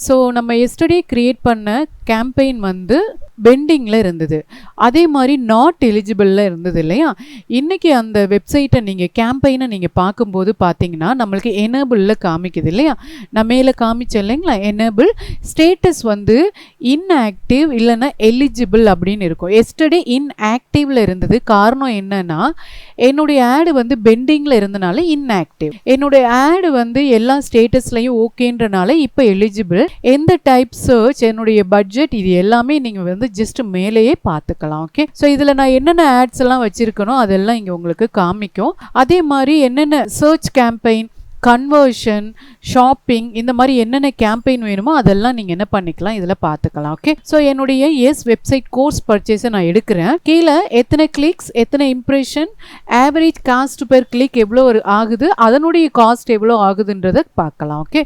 So நம்ம yesterday create பண்ண campaign வந்து பெண்டிங்கில் இருந்தது, அதே மாதிரி நாட் எலிஜிபிளில் இருந்தது இல்லையா. இன்றைக்கி அந்த வெப்சைட்டை நீங்கள் கேம்பெயினை நீங்கள் பார்க்கும்போது பார்த்தீங்கன்னா நம்மளுக்கு எனேபிளில் காமிக்குது இல்லையா. நான் மேலே காமிச்சேன் இல்லைங்களா, எனேபிள் ஸ்டேட்டஸ் வந்து இன்ஆக்டிவ் இல்லைன்னா எலிஜிபிள் அப்படின்னு இருக்கும். எஸ்டர்டே இன்ஆக்டிவில் இருந்தது. காரணம் என்னன்னா என்னுடைய ஆடு வந்து பெண்டிங்கில் இருந்தனால இன்ஆக்டிவ், என்னுடைய ஆடு வந்து எல்லா ஸ்டேட்டஸ்லையும் ஓகேன்றனால இப்போ எலிஜிபிள். எந்த டைப் சர்ச், என்னுடைய பட்ஜெட், இது எல்லாமே நீங்கள் வந்து ஜஸ்ட் மேலேயே பார்த்துக்கலாம். ஓகே, ஸோ இதில் நான் என்னென்ன ஆட்ஸ் எல்லாம் வச்சிருக்கணும் அதெல்லாம் இங்கே உங்களுக்கு காமிக்கும். அதே மாதிரி என்னென்ன சர்ச் கேம்பெயின், கன்வர்ஷன், ஷாப்பிங், இந்த மாதிரி என்னென்ன கேம்பெயின் வேணுமோ அதெல்லாம் நீங்கள் என்ன பண்ணிக்கலாம் இதில் பார்த்துக்கலாம். ஓகே, ஸோ என்னுடைய வெப்சைட் கோர்ஸ் பர்ச்சேஸை நான் எடுக்கிறேன். கீழே எத்தனை கிளிக்ஸ், எத்தனை impression, average cost per click எவ்வளோ ஆகுது, அதனுடைய காஸ்ட் எவ்வளோ ஆகுதுன்றதை பார்க்கலாம். ஓகே,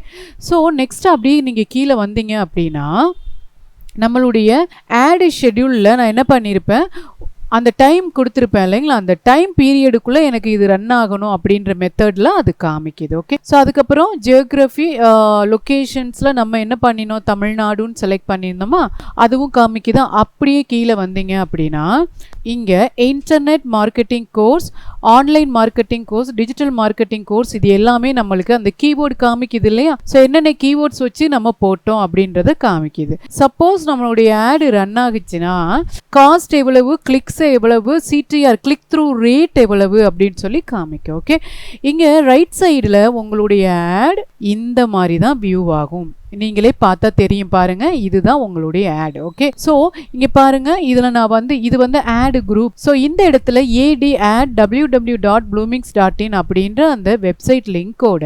ஸோ நெக்ஸ்ட் அப்படியே நீங்கள் கீழே வந்தீங்க அப்படின்னா நம்மளுடைய ஆடு ஷெட்யூலில் நான் என்ன பண்ணியிருப்பேன், அந்த டைம் கொடுத்துருப்பேன் இல்லைங்களா, அந்த டைம் பீரியடுக்குள்ளே எனக்கு இது ரன் ஆகணும் அப்படின்ற மெத்தடில் அது காமிக்குது. ஓகே, ஸோ அதுக்கப்புறம் ஜியோகிராஃபி லொக்கேஷன்ஸில் நம்ம என்ன பண்ணினோம், தமிழ்நாடுன்னு செலக்ட் பண்ணியிருந்தோமா, அதுவும் காமிக்குது. அப்படியே கீழே வந்தீங்க அப்படின்னா இங்கே internet marketing course, online marketing course, digital marketing course, இது எல்லாமே நம்மளுக்கு அந்த கீவேர்டு காமிக்குது இல்லையா. ஸோ என்னென்ன கீவேர்ட்ஸ் வச்சு நம்ம போட்டோம் அப்படின்றத காமிக்குது. சப்போஸ் நம்மளுடைய ஆடு ரன் ஆகுச்சுன்னா காஸ்ட் எவ்வளவு, கிளிக்ஸ் எவ்வளவு, சிடிஆர் கிளிக் த்ரூ ரேட் எவ்வளவு அப்படின்னு சொல்லி காமிக்கும். ஓகே, இங்கே ரைட் சைடில் உங்களுடைய ஆட் இந்த மாதிரி தான் வியூ ஆகும். நீங்களே பார்த்தா தெரியும் பாருங்க, இதுதான் உங்களுடைய ஆட். ஓகே, ஸோ இங்கே பாருங்க, இதில் நான் வந்து இது வந்து ஆட் குரூப். ஸோ இந்த இடத்துல ஏடி ஆட் www.bloomings.in அப்படின்ற அந்த வெப்சைட் லிங்கோட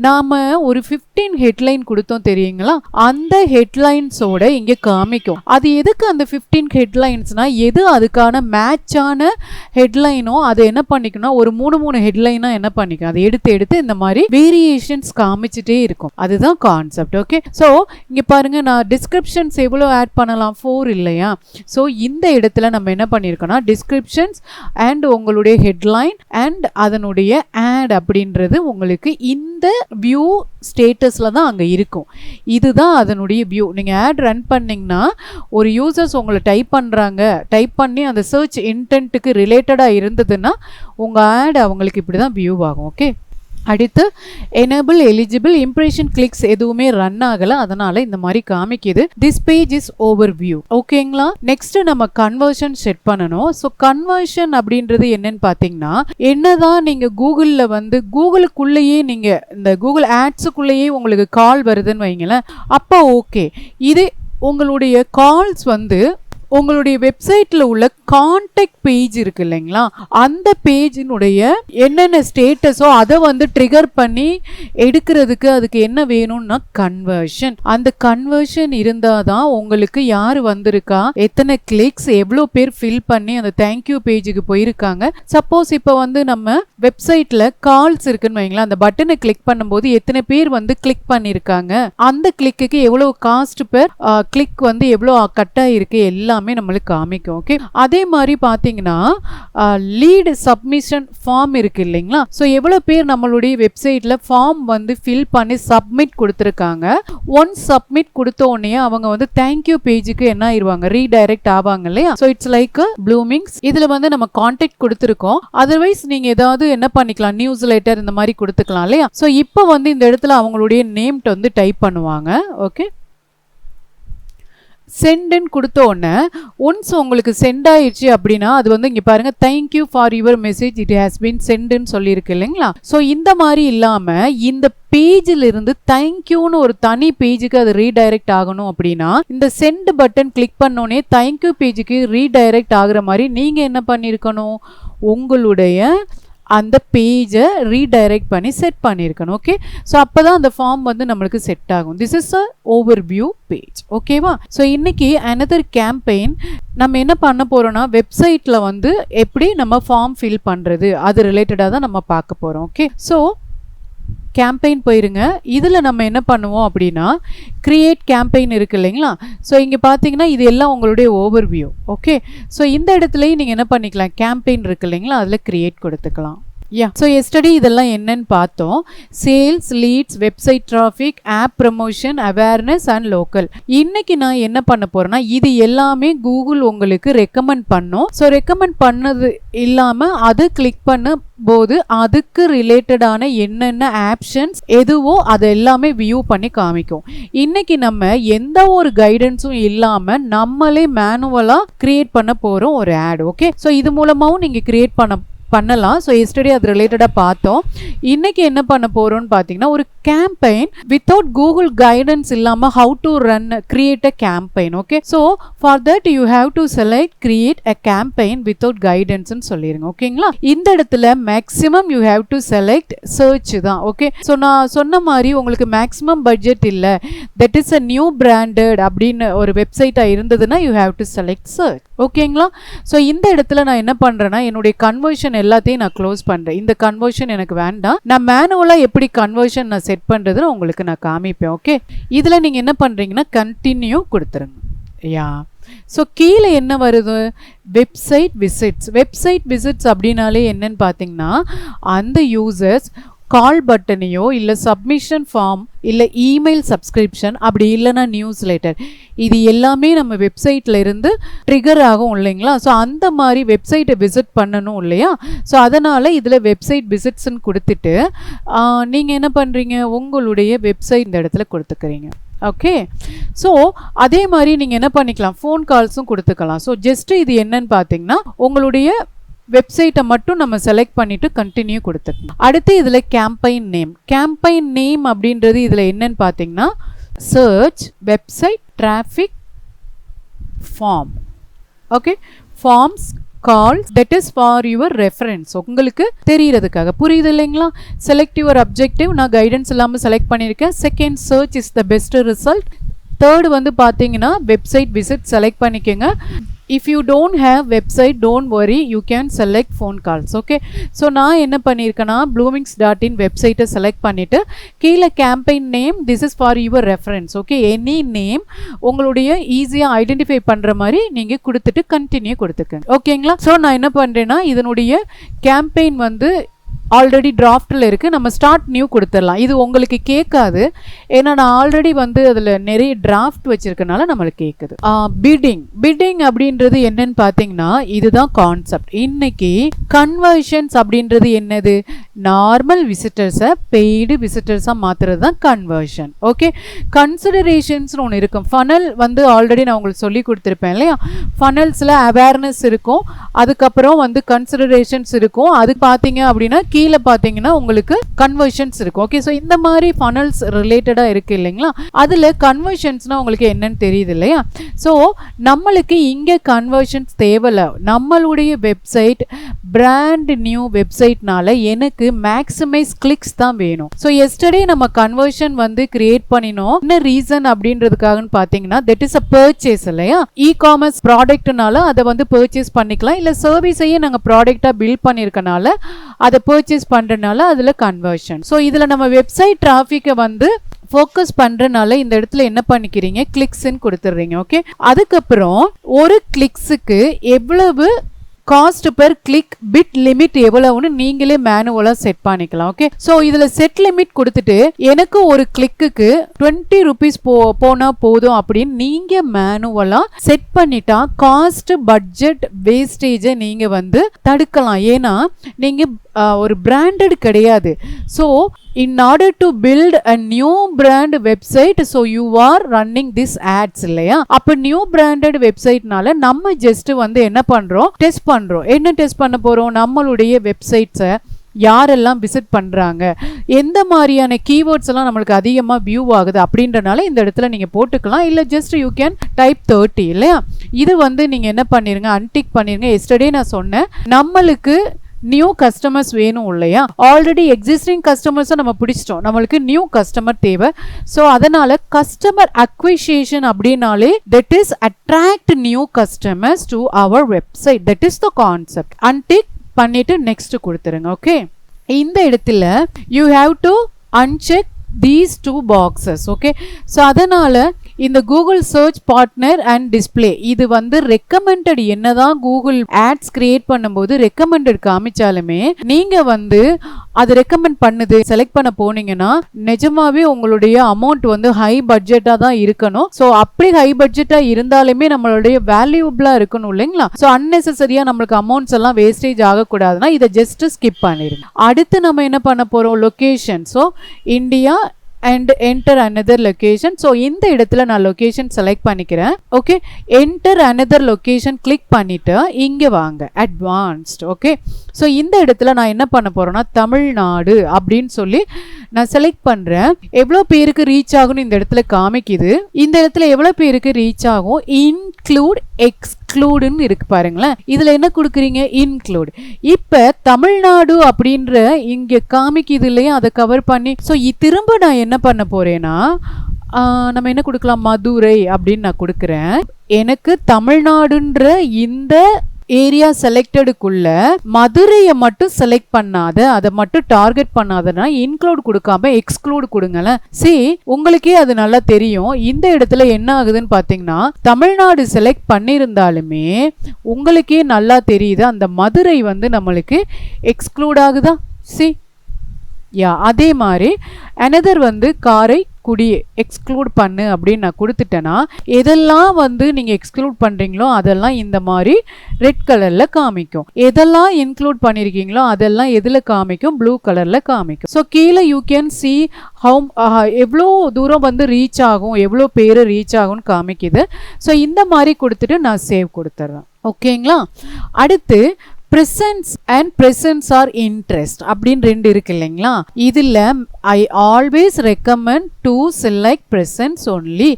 நாம் ஒரு 15 ஹெட்லைன் கொடுத்தோம் தெரியுங்களா. அந்த ஹெட்லைன்ஸோட இங்கே காமிக்கும். அது எதுக்கு அந்த 15 ஹெட்லைன்ஸ்னா, எது அதுக்கான மேட்சான ஹெட்லைனோ அதை என்ன பண்ணிக்கணும், ஒரு 3 ஹெட்லைனாக என்ன பண்ணிக்கணும், அதை எடுத்து இந்த மாதிரி வேரியேஷன்ஸ் காமிச்சிட்டே இருக்கும். அதுதான் கான்செப்ட். ஓகே, ஸோ இங்கே பாருங்கள், நான் டிஸ்கிரிப்ஷன்ஸ் எவ்வளோ ஆட் பண்ணலாம், 4 இல்லையா. ஸோ இந்த இடத்துல நம்ம என்ன பண்ணியிருக்கோம்னா டிஸ்கிரிப்ஷன்ஸ் அண்ட் உங்களுடைய ஹெட்லைன் அண்ட் அதனுடைய ஆட் அப்படின்றது உங்களுக்கு இந்த வியூ ஸ்டேட்டஸில் தான் அங்கே இருக்கும். இதுதான் அதனுடைய வியூ. நீங்கள் ஆட் ரன் பண்ணிங்கன்னா ஒரு யூசர்ஸ் உங்களை டைப் பண்ணுறாங்க, டைப் பண்ணி அந்த சர்ச் இன்டென்ட்டுக்கு ரிலேட்டடாக இருந்ததுன்னா உங்கள் ஆட் அவங்களுக்கு இப்படி தான் வியூ ஆகும். ஓகே, அடுத்து எனேபிள் எலிஜிபிள் இம்ப்ரெஷன் கிளிக்ஸ் எதுவுமே ரன் ஆகலை, அதனால இந்த மாதிரி காமிக்குது. This page is over view. ஓகேங்களா, நெக்ஸ்ட் நம்ம கன்வர்ஷன் செட் பண்ணணும். ஸோ கன்வர்ஷன் அப்படின்றது என்னன்னு பார்த்தீங்கன்னா, என்னதான் நீங்கள் கூகுளில் வந்து கூகுளுக்குள்ளேயே நீங்கள் இந்த கூகுள் ஆட்ஸுக்குள்ளேயே உங்களுக்கு கால் வருதுன்னு வைங்களேன், அப்போ ஓகே. இது உங்களுடைய கால்ஸ் வந்து உங்களுடைய வெப்சைட்டில் உள்ள கான்டாக்ட் பேஜ் இருக்கு இல்லைங்களா, அந்த பேஜினுடைய என்னென்ன ஸ்டேட்டஸோ அதை வந்து ட்ரிகர் பண்ணி எடுக்கிறதுக்கு அதுக்கு என்ன வேணும்னா கன்வர்ஷன். அந்த கன்வர்ஷன் இருந்தால் தான் உங்களுக்கு யார் வந்திருக்கா, எத்தனை கிளிக்ஸ், எவ்வளோ பேர் ஃபில் பண்ணி அந்த தேங்க்யூ பேஜுக்கு போயிருக்காங்க. சப்போஸ் இப்போ வந்து நம்ம வெப்சைட்டில் கால்ஸ் இருக்குன்னு வைங்களா, அந்த பட்டனை கிளிக் பண்ணும்போது எத்தனை பேர் வந்து கிளிக் பண்ணியிருக்காங்க, அந்த கிளிக்கு எவ்வளோ காஸ்ட் பெர் கிளிக் வந்து எவ்வளோ கட் ஆகிருக்கு எல்லாமே நம்மளுக்கு காமிக்கும். ஓகே, அதே மாதிரி பார்த்தீங்கன்னா லீட் சப்மிஷன் ஃபார்ம் இருக்கு இல்லைங்களா. ஸோ எவ்வளோ பேர் நம்மளுடைய வெப்சைட்டில் ஃபார்ம் வந்து ஃபில் பண்ணி சப்மிட் கொடுத்துருக்காங்க. ஒன்ஸ் சப்மிட் கொடுத்த உடனே அவங்க வந்து தேங்க்யூ பேஜுக்கு என்ன ஆயிடுவாங்க, ரீடைரக்ட் ஆவாங்க இல்லையா. So it's like bloomings. இதில் வந்து நம்ம கான்டாக்ட் கொடுத்துருக்கோம். அதர்வைஸ் நீங்கள் ஏதாவது என்ன பண்ணிக்கலாம், நியூஸ் லெட்டர் இந்த மாதிரி கொடுத்துக்கலாம் இல்லையா. ஸோ இப்போ வந்து இந்த இடத்துல அவங்களுடைய நேம்ட்டு வந்து டைப் பண்ணுவாங்க. ஓகே, சென்டுன்னு கொடுத்த உடனே ஒன்ஸ் உங்களுக்கு சென்ட் ஆயிடுச்சு அப்படின்னா அது வந்து இங்கே பாருங்கள், thank you for your message, it has been சென்டுன்னு சொல்லியிருக்கு இல்லைங்களா. ஸோ இந்த மாதிரி இல்லாமல் இந்த பேஜில் இருந்து தேங்க்யூன்னு ஒரு தனி பேஜுக்கு அது ரீடைரக்ட் ஆகணும் அப்படின்னா இந்த சென்ட் பட்டன் கிளிக் பண்ணோன்னே தேங்க்யூ பேஜுக்கு ரீடைரக்ட் ஆகுற மாதிரி நீங்கள் என்ன பண்ணியிருக்கணும், உங்களுடைய அந்த பேஜை ரீடைரக்ட் பண்ணி செட் பண்ணியிருக்கணும். ஓகே, ஸோ அப்போ தான் அந்த ஃபார்ம் வந்து நம்மளுக்கு செட் ஆகும். This is a over view page. ஓகேவா. ஸோ இன்றைக்கி அனதர் கேம்பெயின் நம்ம என்ன பண்ண போகிறோன்னா வெப்சைட்டில் வந்து எப்படி நம்ம ஃபார்ம் ஃபில் பண்ணுறது அது ரிலேட்டடாக தான் நம்ம பார்க்க போகிறோம். ஓகே, ஸோ கேம்பெயின் போயிருங்க. இதில் நம்ம என்ன பண்ணுவோம் அப்படின்னா கிரியேட் கேம்பெயின் இருக்குது இல்லைங்களா. ஸோ இங்கே பார்த்தீங்கன்னா இது எல்லாம் உங்களுடைய ஓவர் வியூ. ஓகே, ஸோ இந்த இடத்துலையும் நீங்கள் என்ன பண்ணிக்கலாம், கேம்பெயின் இருக்குது இல்லைங்களா, அதில் கிரியேட் கொடுத்துக்கலாம். ஸோ எஸ்டர்டே இதெல்லாம் என்னன்னு பார்த்தோம். Sales, leads, website traffic, app promotion, awareness and local. இன்னைக்கு நான் என்ன பண்ண போறேன்னா, இது எல்லாமே கூகுள் உங்களுக்கு ரெக்கமெண்ட் பண்ணும். ஸோ ரெக்கமெண்ட் பண்ணது இல்லாமல் அது கிளிக் பண்ண போது அதுக்கு ரிலேட்டடான என்னென்ன ஆப்ஷன்ஸ் எதுவோ அதை எல்லாமே வியூ பண்ணி காமிக்கும். இன்னைக்கு நம்ம எந்த ஒரு கைடன்ஸும் இல்லாமல் நம்மளே மேனுவலாக கிரியேட் பண்ண போகிறோம் ஒரு ஆட். ஓகே, ஸோ இது மூலமாகவும் நீங்கள் கிரியேட் பண்ணலாம். ஸோ எஸ்டர்டே அது ரிலேட்டடாக பார்த்தோம். இன்னைக்கு என்ன பண்ண போகிறோம்னு பார்த்தீங்கன்னா, ஒரு கேம்பெயின் வித்தவுட் கூகுள் கைடன்ஸ் இல்லாமல் how to run create a campaign. Okay, so for that you have to select create a campaign without கைடன்ஸ்ன்னு சொல்லிடுங்க. ஓகேங்களா, இந்த இடத்துல maximum you have to select search தான். ஓகே, ஸோ நான் சொன்ன மாதிரி உங்களுக்கு மேக்ஸிமம் பட்ஜெட் இல்லை, that is a new branded அப்படின்னு ஒரு வெப்சைட்டாக இருந்ததுன்னா you have to select search. ஓகேங்களா, ஸோ இந்த இடத்துல நான் என்ன பண்ணுறேன்னா, என்னுடைய கன்வர்ஷன் எல்லாத்தையும் நான் க்ளோஸ் பண்ணுறேன். இந்த கன்வர்ஷன் எனக்கு வேண்டாம். நான் மேனுவலாக எப்படி கன்வர்ஷன் நான் செட் பண்ணுறதுன்னு உங்களுக்கு நான் காமிப்பேன். ஓகே, இதில் நீங்கள் என்ன பண்ணுறீங்கன்னா கண்டினியூ கொடுத்துருங்க. ஸோ கீழே என்ன வருது, வெப்சைட் விசிட்ஸ். வெப்சைட் விசிட்ஸ் அப்படின்னாலே என்னன்னு பார்த்தீங்கன்னா, அந்த யூசர்ஸ் கால் பட்டனையோ இல்லை சப்மிஷன் ஃபார்ம் இல்லை இமெயில் சப்ஸ்கிரிப்ஷன் அப்படி இல்லைன்னா நியூஸ் லெட்டர், இது எல்லாமே நம்ம வெப்சைட்டில் இருந்து ட்ரிகர் ஆகும் இல்லைங்களா. ஸோ அந்த மாதிரி வெப்சைட்டை விசிட் பண்ணணும் இல்லையா. ஸோ அதனால் இதில் வெப்சைட் விசிட்ஸ்ன்னு கொடுத்துட்டு நீங்கள் என்ன பண்ணுறீங்க, உங்களுடைய வெப்சைட் இந்த இடத்துல கொடுத்துக்கிறீங்க. ஓகே, ஸோ அதே மாதிரி நீங்கள் என்ன பண்ணிக்கலாம், ஃபோன் கால்ஸும் கொடுத்துக்கலாம். ஸோ ஜஸ்ட்டு இது என்னன்னு பார்த்தீங்கன்னா, உங்களுடைய வெப்சைட்டை மட்டும் நம்ம செலக்ட் பண்ணிவிட்டு கண்டினியூ கொடுத்துக்கணும். அடுத்து இதில் கேம்பெயின் நேம். கேம்பெயின் நேம் அப்படின்றது இதில் என்னன்னு பார்த்தீங்கன்னா, search, website, traffic, form. Okay, forms, calls, that is for your reference. உங்களுக்கு தெரியறதுக்காக, புரியுது இல்லைங்களா. செலக்ட் யுவர் அப்ஜெக்டிவ், நான் கைடன்ஸ் இல்லாமல் செலக்ட் பண்ணியிருக்கேன். Second, search is the best result. Third வந்து பார்த்தீங்கன்னா வெப்சைட் விசிட் செலக்ட் பண்ணிக்கோங்க. If you don't have website, don't worry, you can select phone calls. Okay, so நான் என்ன பண்ணியிருக்கேன்னா bloomings.in வெப்சைட்டை செலக்ட் பண்ணிவிட்டு கீழே campaign name, this is for your reference. Okay, any name உங்களுடைய ஈஸியாக ஐடென்டிஃபை பண்ணுற மாதிரி நீங்கள் கொடுத்துட்டு கண்டினியூ கொடுத்துக்கங்க. ஓகேங்களா, ஸோ நான் என்ன பண்ணுறேன்னா இதனுடைய கேம்பெயின் வந்து ஆல்ரெடி டிராஃப்டில் இருக்குது, நம்ம ஸ்டார்ட் நியூ கொடுத்துடலாம். இது உங்களுக்கு கேட்காது, ஏன்னா நான் ஆல்ரெடி வந்து அதில் நிறைய டிராஃப்ட் வச்சுருக்கனால நம்மளுக்கு கேட்குது. பிட்டிங் அப்படின்றது என்னன்னு பார்த்தீங்கன்னா, இதுதான் கான்செப்ட். இன்னைக்கு கன்வர்ஷன்ஸ் அப்படின்றது என்னது, நார்மல் விசிட்டர்ஸை பெய்டு விசிட்டர்ஸாக மாற்றுறது தான் கன்வர்ஷன். ஓகே, கன்சிடரேஷன்ஸ்னு ஒன்று இருக்கும். ஃபனல் வந்து ஆல்ரெடி நான் உங்களுக்கு சொல்லி கொடுத்துருப்பேன் இல்லையா. ஃபனல்ஸில் அவேர்னஸ் இருக்கும், அதுக்கப்புறம் வந்து கன்சிடரேஷன்ஸ் இருக்கும். அது பார்த்தீங்க அப்படின்னா கீழே பார்த்தீங்கன்னா உங்களுக்கு கன்வர்ஷன்ஸ் இருக்கும். ஓகே, ஸோ இந்த மாதிரி ஃபனல்ஸ் ரிலேட்டடாக இருக்குது இல்லைங்களா. அதில் கன்வர்ஷன்ஸ்னால் உங்களுக்கு என்னன்னு தெரியுது இல்லையா. ஸோ நம்மளுக்கு இங்கே கன்வர்ஷன்ஸ் தேவையில்லை. நம்மளுடைய வெப்சைட் பிராண்ட் நியூ வெப்சைட்னால எனக்கு மேக்ஸிமைஸ் கிளிக்ஸ் தான் வேணும். ஸோ எஸ்டர்டே நம்ம கன்வர்ஷன் வந்து கிரியேட் பண்ணினோம். என்ன ரீசன் அப்படின்றதுக்காகன்னு பார்த்தீங்கன்னா, தட் இஸ் அ பர்ச்சேஸ் இல்லையா. இ காமர்ஸ் ப்ராடக்ட்னால அதை வந்து பர்ச்சேஸ் பண்ணிக்கலாம், இல்லை சர்வீஸையே நாங்கள் ப்ராடக்டாக பில்ட் பண்ணியிருக்கனால அதை பர்ச்சேஸ் பண்ணுறதுனால அதில் கன்வர்ஷன். ஸோ இதில் நம்ம வெப்சைட் டிராஃபிக்கை வந்து ஃபோக்கஸ் பண்ணுறனால இந்த இடத்துல என்ன பண்ணிக்கிறீங்க, கிளிக்ஸ்ன்னு கொடுத்துட்றீங்க. ஓகே, அதுக்கப்புறம் ஒரு கிளிக்ஸுக்கு எவ்வளவு cost per click, bit limit எவ்வளவுன்னு நீங்களே மேனுவலாக செட் பண்ணிக்கலாம். ஓகே, ஸோ இதில் செட் லிமிட் கொடுத்துட்டு எனக்கு ஒரு கிளிக்குக்கு 20 rupees போனால் போதும் அப்படின்னு நீங்கள் மேனுவலாக செட் பண்ணிட்டா காஸ்ட், பட்ஜெட், வேஸ்டேஜை நீங்கள் வந்து தடுக்கலாம். ஏன்னா நீங்கள் ஒரு பிராண்டட் கிடையாது. So in order to build a new brand website, so you are running this ads இல்லையா. அப்போ நியூ பிராண்டட் வெப்சைட்னால நம்ம ஜஸ்ட் வந்து என்ன பண்ணுறோம், டெஸ்ட் பண்ணுறோம். என்ன டெஸ்ட் பண்ண போகிறோம், நம்மளுடைய வெப்சைட்ஸை யாரெல்லாம் விசிட் பண்ணுறாங்க, எந்த மாதிரியான கீவேர்ட்ஸ் எல்லாம் நம்மளுக்கு அதிகமாக வியூ ஆகுது அப்படின்றனால இந்த இடத்துல நீங்கள் போட்டுக்கலாம். இல்லை ஜஸ்ட் யூ கேன் டைப் 30 இல்லையா. இது வந்து நீங்கள் என்ன பண்ணிடுங்க, அன்டிக் பண்ணிடுங்க. எஸ்டர்டே நான் சொன்னேன், நம்மளுக்கு நியூ கஸ்டமர்ஸ் வேணும் இல்லையா. ஆல்ரெடி எக்ஸிஸ்டிங் கஸ்டமர்ஸை நம்ம பிடிச்சிட்டோம், நம்மளுக்கு நியூ கஸ்டமர் தேவை. ஸோ அதனால கஸ்டமர் அக்விசிஷன் அப்படின்னாலே that is attract new customers to our website, that is the concept. Untick பண்ணிட்டு நெக்ஸ்ட் கொடுத்துருங்க. ஓகே, இந்த இடத்துல you have to uncheck these two boxes. Okay, so அதனால் இந்த Google search partner and display இது வந்து recommended. என்னதான் கூகுள் ஆட்ஸ் கிரியேட் பண்ணும்போது ரெக்கமெண்டட் காமிச்சாலுமே நீங்க வந்து அது ரெக்கமெண்ட் பண்ணுது செலக்ட் பண்ண போனீங்கன்னா நிஜமாவே உங்களுடைய அமௌண்ட் வந்து ஹை பட்ஜெட்டா தான் இருக்கணும். ஸோ அப்படி ஹை பட்ஜெட்டா இருந்தாலுமே நம்மளுடைய வேல்யூபிளா இருக்கணும் இல்லைங்களா? ஸோ அன்னெசரியா நம்மளுக்கு அமௌண்ட்ஸ் எல்லாம் வேஸ்டேஜ் ஆகக்கூடாதுன்னா இதை ஜஸ்ட் ஸ்கிப் பண்ணிடுங்க. அடுத்து நம்ம என்ன பண்ண போறோம்? Location. So India and enter another location. So இந்த இடத்துல நான் லொகேஷன் செலக்ட் பண்ணிக்கிறேன். Okay, enter another location click பண்ணிட்டு இங்க வாங்க அட்வான்ஸ்ட். ஓகே, ஸோ இந்த இடத்துல நான் என்ன பண்ண போறேன்னா தமிழ்நாடு அப்படின்னு சொல்லி நான் செலக்ட் பண்றேன். எவ்வளோ பேருக்கு ரீச் ஆகும்னு இந்த இடத்துல காமிக்குது. இந்த இடத்துல எவ்வளோ பேருக்கு ரீச் ஆகும்? இன்க்ளூட் எக்ஸ்க்ளூடுன்னு இருக்கு பாருங்களேன். இதுல என்ன கொடுக்குறீங்க? இன்க்ளூட். இப்ப தமிழ்நாடு அப்படின்ற இங்க காமிக்குது இல்லையா, அதை கவர் பண்ணி ஸோ திரும்ப நான் என்ன பண்ண போறேன்னா நம்ம என்ன கொடுக்கலாம்? மதுரை அப்படின்னு நான் கொடுக்குறேன். எனக்கு தமிழ்நாடுன்ற இந்த ஏரியா செலக்டடுக்குள்ள மதுரையை மட்டும் செலக்ட் பண்ணாத, அதை மட்டும் டார்கெட் பண்ணாதனா இன்க்ளூட் கொடுக்காம எக்ஸ்க்ளூட் கொடுங்களேன். உங்களுக்கே அது நல்லா தெரியும். இந்த இடத்துல என்ன ஆகுதுன்னு பாத்தீங்கன்னா தமிழ்நாடு செலக்ட் பண்ணிருந்தாலுமே உங்களுக்கே நல்லா தெரியுது அந்த மதுரை வந்து நம்மளுக்கு எக்ஸ்க்ளூட் ஆகுதா? அதே மாதிரி அனதர் வந்து காரைக்குடி எக்ஸ்க்ளூட் பண்ணு அப்படின்னு நான் கொடுத்துட்டேன்னா எதெல்லாம் வந்து நீங்கள் எக்ஸ்க்ளூட் பண்ணுறீங்களோ அதெல்லாம் இந்த மாதிரி ரெட் கலரில் காமிக்கும். எதெல்லாம் இன்க்ளூட் பண்ணியிருக்கீங்களோ அதெல்லாம் எதில் காமிக்கும்? ப்ளூ கலரில் காமிக்கும். ஸோ கீழே யூ கேன் சி எவ்வளோ தூரம் வந்து ரீச் ஆகும், எவ்வளோ பேர் ரீச் ஆகும்னு காமிக்குது. ஸோ இந்த மாதிரி கொடுத்துட்டு நான் சேவ் கொடுத்துட்றேன். ஓகேங்களா? அடுத்து presence and presence or interest அப்படின்னு ரெண்டு இருக்கு இல்லைங்களா? இதுல I always recommend to select presence only.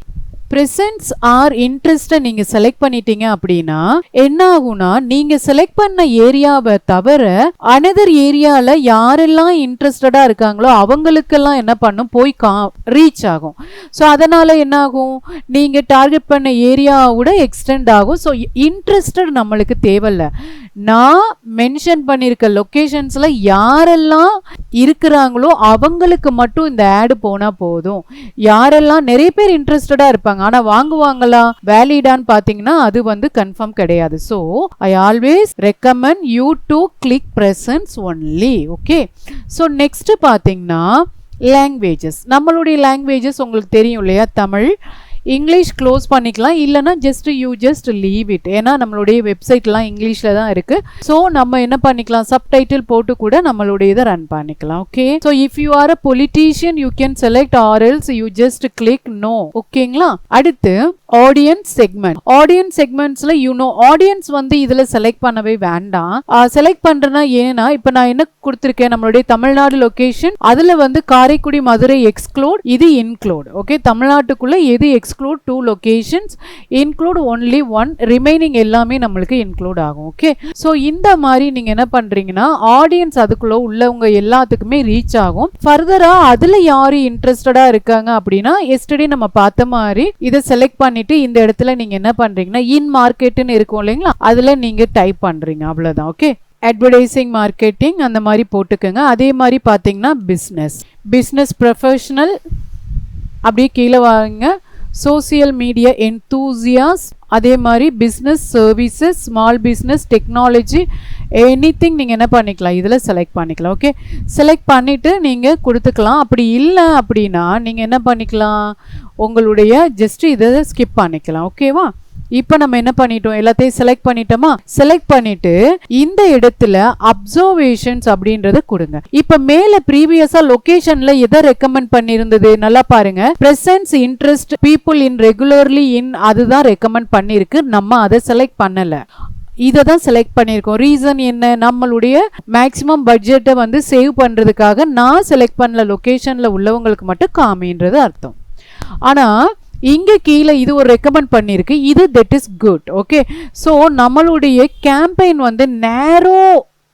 presence or interest நீங்க செலக்ட் பண்ணிட்டீங்க அப்படின்னா என்ன ஆகும்னா நீங்க செலக்ட் பண்ண ஏரியாவை தவிர அனதர் ஏரியால யாரெல்லாம் இன்ட்ரெஸ்டடா இருக்காங்களோ அவங்களுக்கெல்லாம் என்ன பண்ணும்? போய் ரீச் ஆகும். ஸோ அதனால என்ன ஆகும்? நீங்க டார்கெட் பண்ண ஏரியாவோட எக்ஸ்டெண்ட் ஆகும். ஸோ இன்ட்ரெஸ்டட் நம்மளுக்கு தேவையில்ல. நான் மென்ஷன் பண்ணியிருக்க லொக்கேஷன்ஸ்ல யாரெல்லாம் இருக்கிறாங்களோ அவங்களுக்கு மட்டும் இந்த ஆடு போனா போதும். யாரெல்லாம் நிறைய பேர் இன்ட்ரெஸ்டடா இருப்பாங்க ஆனா வாங்குவாங்களா, வேலிடான்னு பாத்தீங்கன்னா அது வந்து கன்ஃபார்ம் கிடையாது. So I always recommend you to click presence only. Okay, so next பாத்தீங்கன்னா லாங்குவேஜஸ். நம்மளுடைய லாங்குவேஜஸ் உங்களுக்கு தெரியும் இல்லையா? தமிழ், இங்கிலீஷ் க்ளோஸ் பண்ணிக்கலாம், இல்லைனா ஜஸ்ட் லீவ் இட். ஏன்னா நம்மளுடைய வெப்சைட்லாம் இங்கிலீஷில் தான் இருக்கு. ஸோ நம்ம என்ன பண்ணிக்கலாம்? சப்டைட்டில் போட்டு கூட நம்மளுடைய இதை ரன் பண்ணிக்கலாம். Okay, so if you are a politician you can select or else you just click no. ஓகேங்களா? அடுத்து ஆடியன்ஸ் செக்மெண்ட். ஆடியன்ஸ் செக்மெண்ட்ஸ்ல ஆடியன்ஸ் வந்து இதுல செலக்ட் பண்ணவே வேண்டாம். செலக்ட் பண்றேன்னா ஏன்னா இப்ப நான் என்ன கொடுத்திருக்கேன்? நம்மளுடைய தமிழ்நாடு லொகேஷன், அதுல வந்து காரைக்குடி, மதுரை எக்ஸ்க்ளூட், இது இன்க்ளூட். ஓகே, தமிழ்நாட்டுக்குள்ள எது exclude? 2 locations, include only 1, remaining எல்லாமே நம்மளுக்கு இன்க்ளூட் ஆகும். ஓகே, ஸோ இந்த மாதிரி நீங்க என்ன பண்றீங்கன்னா ஆடியன்ஸ் அதுக்குள்ள உள்ளவங்க எல்லாத்துக்குமே ரீச் ஆகும். ஃபர்தரா அதுல யாரு இன்ட்ரெஸ்டடா இருக்காங்க அப்படின்னா எஸ்டர்டே நம்ம பார்த்த மாதிரி இதை செலக்ட் பண்ணி இந்த இடத்துல நீங்க என்ன பண்றீங்கன்னா இன் மார்க்கெட்னு இருக்கும் இல்லைங்களா, அதுல நீங்க டைப் பண்றீங்க, அவ்வளவுதான். ஓகே, அட்வர்டைசிங், மார்க்கெட்டிங் அந்த மாதிரி போட்டுக்கோங்க. அதே மாதிரி பாத்தீங்கன்னா பிசினஸ் ப்ரொஃபஷனல் அப்படியே கீழே வாங்க, சோசியல் மீடியா என்தூசியாஸ், அதே மாதிரி business services, small business, technology, anything நீங்கள் என்ன பண்ணிக்கலாம்? இதில் செலக்ட் பண்ணிக்கலாம். ஓகே, செலக்ட் பண்ணிவிட்டு நீங்கள் கொடுத்துக்கலாம். அப்படி இல்லை அப்படின்னா நீங்கள் என்ன பண்ணிக்கலாம்? உங்களுடைய ஜஸ்ட் இதை ஸ்கிப் பண்ணிக்கலாம். ஓகேவா? இப்போ நம்ம என்ன பண்ணிட்டோம்? எல்லாத்தையும் செலக்ட் பண்ணிட்டோமா? செலக்ட் பண்ணிட்டு இந்த இடத்துல அப்சர்வேஷன்ஸ் அப்படின்றத கொடுங்க. இப்ப மேல ப்ரீவியஸா லொகேஷன்ல எதை ரெக்கமெண்ட் பண்ணியிருந்தது நல்லா பாருங்க. Presence, interest, people in regularly in, அதுதான் ரெக்கமெண்ட் பண்ணிருக்கு. நம்ம அதை செலக்ட் பண்ணல, இதை தான் செலக்ட் பண்ணியிருக்கோம். ரீசன் என்ன? நம்மளுடைய மேக்ஸிமம் பட்ஜெட்டை வந்து சேவ் பண்றதுக்காக நான் செலக்ட் பண்ணல லொகேஷன்ல உள்ளவங்களுக்கு மட்டும் காமின்றது அர்த்தம். ஆனா இங்க கீழே இது ஒரு ரெக்கமெண்ட் பண்ணிருக்கு, இது that is good. Okay, so நம்மளுடைய கேம்பெயின் வந்து நேரோ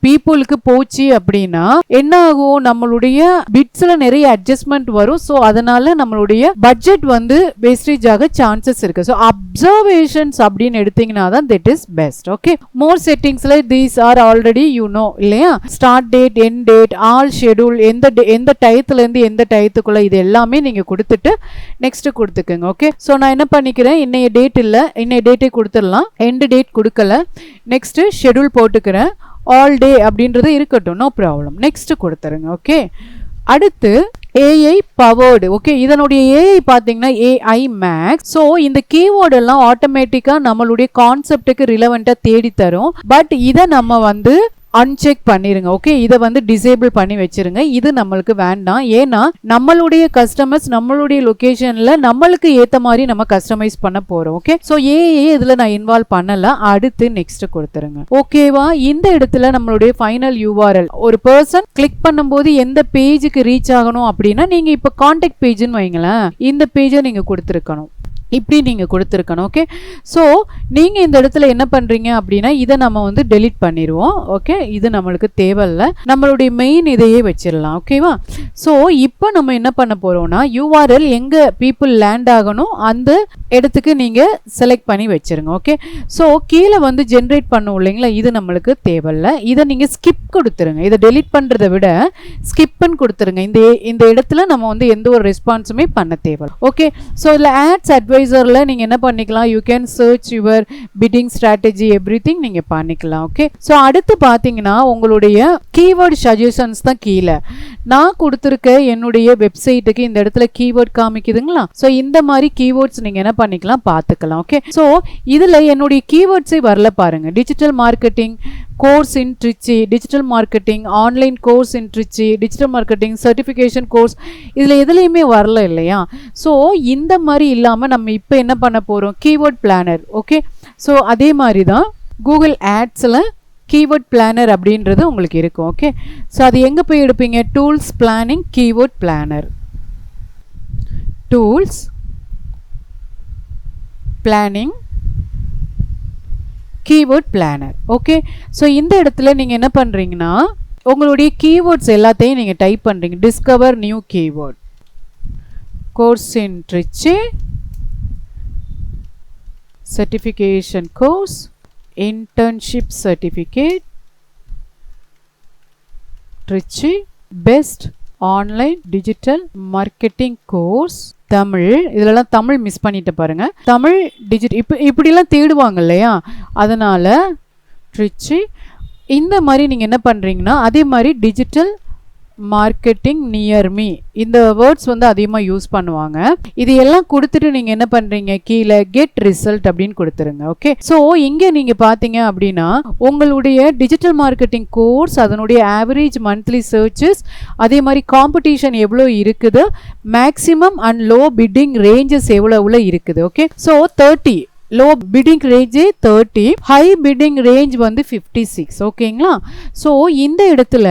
பீப்புளுக்கு போச்சு அப்படின்னா என்ன ஆகும், நம்மளுடைய பிட்ஸ்ல நிறைய அட்ஜஸ்ட்மெண்ட் வரும். ஸோ அதனால நம்மளுடைய பட்ஜெட் வந்து வேஸ்டேஜ் ஆக சான்சஸ் இருக்கு. ஸோ அப்சர்வேஷன்ஸ் அப்படின்னு எடுத்தீங்கன்னா தான் that is best. Okay, more செட்டிங்ஸ்ல தீஸ் ஆர் ஆல்ரெடி இல்லையா, start date, end date, all schedule, எந்த டயத்துல இருந்து எந்த டயத்துக்குள்ள, இது எல்லாமே நீங்க கொடுத்துட்டு நெக்ஸ்ட் கொடுத்துக்கோங்க. ஓகே, ஸோ நான் என்ன பண்ணிக்கிறேன், இன்னைய டேட் இல்லை, இன்னைய டேட்டே கொடுத்துடலாம், எண்ட் டேட் கொடுக்கல, நெக்ஸ்ட் ஷெட்யூல் போட்டுக்கிறேன், ஆல் டே அப்படின்றது இருக்கட்டும், நோ ப்ராப்ளம், நெக்ஸ்ட் கொடுத்துருங்க. ஓகே, அடுத்து AI பவர்டு. ஓகே, இதனுடைய AI பார்த்தீங்கன்னா AI Max. ஸோ இந்த கீவேர்டு எல்லாம் ஆட்டோமேட்டிக்காக நம்மளுடைய கான்செப்டுக்கு ரிலவெண்ட்டாக தேடி தரும். பட் இதை நம்ம வந்து அன்செக் பண்ணிருங்க. ஓகே, இதை வந்து டிசேபிள் பண்ணி வச்சிருங்க. இது நம்மளுக்கு வேண்டாம். ஏன்னா நம்மளுடைய கஸ்டமர்ஸ் நம்மளுடைய லொகேஷன்ல நம்மளுக்கு ஏத்த மாதிரி நம்ம கஸ்டமைஸ் பண்ண போறோம். ஓகே, ஸோ இதுல நான் இன்வால்வ் பண்ணல. அடுத்து நெக்ஸ்ட் கொடுத்துருங்க. ஓகேவா, இந்த இடத்துல நம்மளுடைய ஃபைனல் URL ஒரு பர்சன் கிளிக் பண்ணும்போது எந்த பேஜுக்கு ரீச் ஆகணும் அப்படின்னா, நீங்க இப்ப கான்டாக்ட் பேஜ்னு வைங்களேன், இந்த பேஜை நீங்க கொடுத்துருக்கணும், இப்படி நீங்கள் கொடுத்துருக்கணும். ஓகே, ஸோ நீங்கள் இந்த இடத்துல என்ன பண்ணுறீங்க அப்படின்னா, இதை நம்ம வந்து டெலீட் பண்ணிடுவோம். ஓகே, இது நம்மளுக்கு தேவையில்லை, நம்மளுடைய மெயின் இதையே வச்சிடலாம். ஓகேவா, ஸோ இப்போ நம்ம என்ன பண்ண போகிறோம்னா, URL எங்கே பீப்புள் லேண்ட் ஆகணும் அந்த இடத்துக்கு நீங்கள் செலக்ட் பண்ணி வச்சுருங்க. ஓகே, ஸோ கீழே வந்து ஜென்ரேட் பண்ணும் இல்லைங்களா, இது நம்மளுக்கு தேவையில்லை, இதை நீங்கள் ஸ்கிப் கொடுத்துருங்க. இதை டெலீட் பண்ணுறதை விட ஸ்கிப்னு கொடுத்துருங்க. இந்த இடத்துல நம்ம வந்து எந்த ஒரு ரெஸ்பான்ஸுமே பண்ண தேவை. ஓகே, ஸோ இதில் ஆட்ஸ் அட்வைசர்ல நீங்க என்ன பண்ணிக்கலாம், you can search your bidding strategy everything நீங்க பண்ணிக்கலாம். ஓகே, ஸோ அடுத்து பார்த்தீங்கன்னா உங்களுடைய கீவேர்ட் சஜஷன்ஸ் தான் கீழே நான் கொடுத்துருக்க என்னுடைய வெப்சைட்டுக்கு இந்த இடத்துல கீவேர்ட் காமிக்குதுங்களா. ஸோ இந்த மாதிரி கீவேர்ட்ஸ் நீங்க என்ன பண்ணிக்கலாம் பார்த்துக்கலாம். ஓகே, ஸோ இதுல என்னுடைய கீவேர்ட்ஸே வரல பாருங்க. டிஜிட்டல் மார்க்கெட்டிங் கோர்ஸ் இன் Trichy, digital marketing online course இன் Trichy, digital marketing certification course, இதில் எதுலேயுமே வரல இல்லையா. ஸோ இந்த மாதிரி இல்லாமல் நம்ம இப்போ என்ன பண்ண போகிறோம், கீவேர்ட் பிளானர். ஓகே, ஸோ அதே மாதிரி தான் கூகுள் ஆட்ஸில் கீவேர்ட் பிளானர் அப்படின்றது உங்களுக்கு இருக்கும். ஓகே, ஸோ அது எங்கே போய் எடுப்பீங்க, tools planning keyword planar, tools planning keyword planar. Okay, so இந்த இடத்துல நீங்கள் என்ன பண்ணுறீங்கன்னா, உங்களுடைய கீவேர்ட்ஸ் எல்லாத்தையும் நீங்கள் டைப் பண்ணுறீங்க. டிஸ்கவர் நியூ கீவேர்ட், கோர்ஸ் இன் Trichy, certification course, internship certificate, Trichy, best online digital marketing course, Tamil, இதெல்லாம் தமிழ் மிஸ் பண்ணிட்டு பாருங்க, தமிழ் இப்படிலாம் தேடுவாங்க இல்லையா, அதனால ட்ரிச்சி. இந்த மாதிரி நீங்கள் என்ன பண்ணுறீங்கன்னா, அதே மாதிரி டிஜிட்டல் மார்க்கெட்டிங் நியர் மீ, இந்த வேர்ட்ஸ் வந்து அதிகமாக யூஸ் பண்ணுவாங்க. இது எல்லாம் கொடுத்துட்டு நீங்கள் என்ன பண்ணுறீங்க, கீழே கெட் ரிசல்ட் அப்படின்னு கொடுத்துருங்க. ஓகே, ஸோ இங்கே நீங்கள் பார்த்தீங்க அப்படின்னா உங்களுடைய டிஜிட்டல் மார்க்கெட்டிங் கோர்ஸ், அதனுடைய ஆவரேஜ் மந்த்லி சர்ச்சஸ், அதே மாதிரி காம்படிஷன் எவ்வளோ இருக்குது, maximum and low bidding ranges எவ்வளோ இருக்குது. ஓகே, ஸோ 30 லோ பிட்டிங் ரேஞ்சே 30, ஹை பிட்டிங் ரேஞ்ச் வந்து 56. ஓகேங்களா, ஸோ இந்த இடத்துல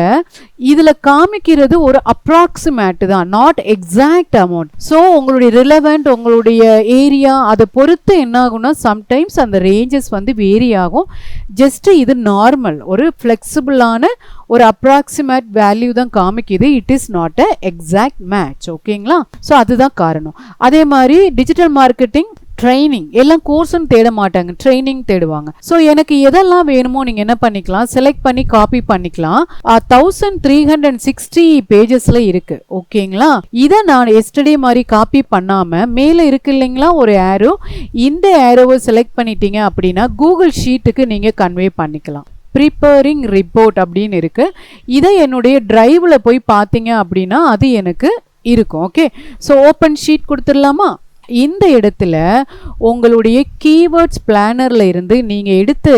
இதில் காமிக்கிறது ஒரு அப்ராக்சிமேட் தான், நாட் எக்ஸாக்ட் அமௌண்ட். ஸோ உங்களுடைய ரிலவெண்ட், உங்களுடைய ஏரியா, அதை பொறுத்து என்ன ஆகும்னா சம்டைம்ஸ் அந்த ரேஞ்சஸ் வந்து வேரி ஆகும். ஜஸ்ட் இது நார்மல், ஒரு ஃப்ளெக்சிபிளான ஒரு அப்ராக்சிமேட் வேல்யூ தான் காமிக்குது. It is not a exact match. ஓகேங்களா, ஸோ அதுதான் காரணம். அதே மாதிரி டிஜிட்டல் மார்க்கெட்டிங் ட்ரைனிங் எல்லாம் கோர்ஸ்ன்னு தேட மாட்டாங்க, ட்ரைனிங் தேடுவாங்க. ஸோ எனக்கு எதெல்லாம் வேணுமோ நீங்கள் என்ன பண்ணிக்கலாம், செலக்ட் பண்ணி காப்பி பண்ணிக்கலாம். 1360 பேஜஸ்ல இருக்கு. ஓகேங்களா, இதை நான் எஸ்டர்டே மாதிரி காப்பி பண்ணாம மேலே இருக்கு இல்லைங்களா ஒரு ஏரோ, இந்த ஏரோவை செலக்ட் பண்ணிட்டீங்க அப்படின்னா கூகுள் ஷீட்டுக்கு நீங்கள் கன்வே பண்ணிக்கலாம். ப்ரிப்பேரிங் ரிப்போர்ட் அப்படின்னு இருக்கு. இதை என்னுடைய டிரைவில் போய் பார்த்தீங்க அப்படின்னா அது எனக்கு இருக்கும். ஓகே, ஸோ ஓப்பன் ஷீட் கொடுத்துடலாமா. இந்த இடத்துல உங்களுடைய கீவேர்ட்ஸ் பிளானர்ல இருந்து நீங்க எடுத்து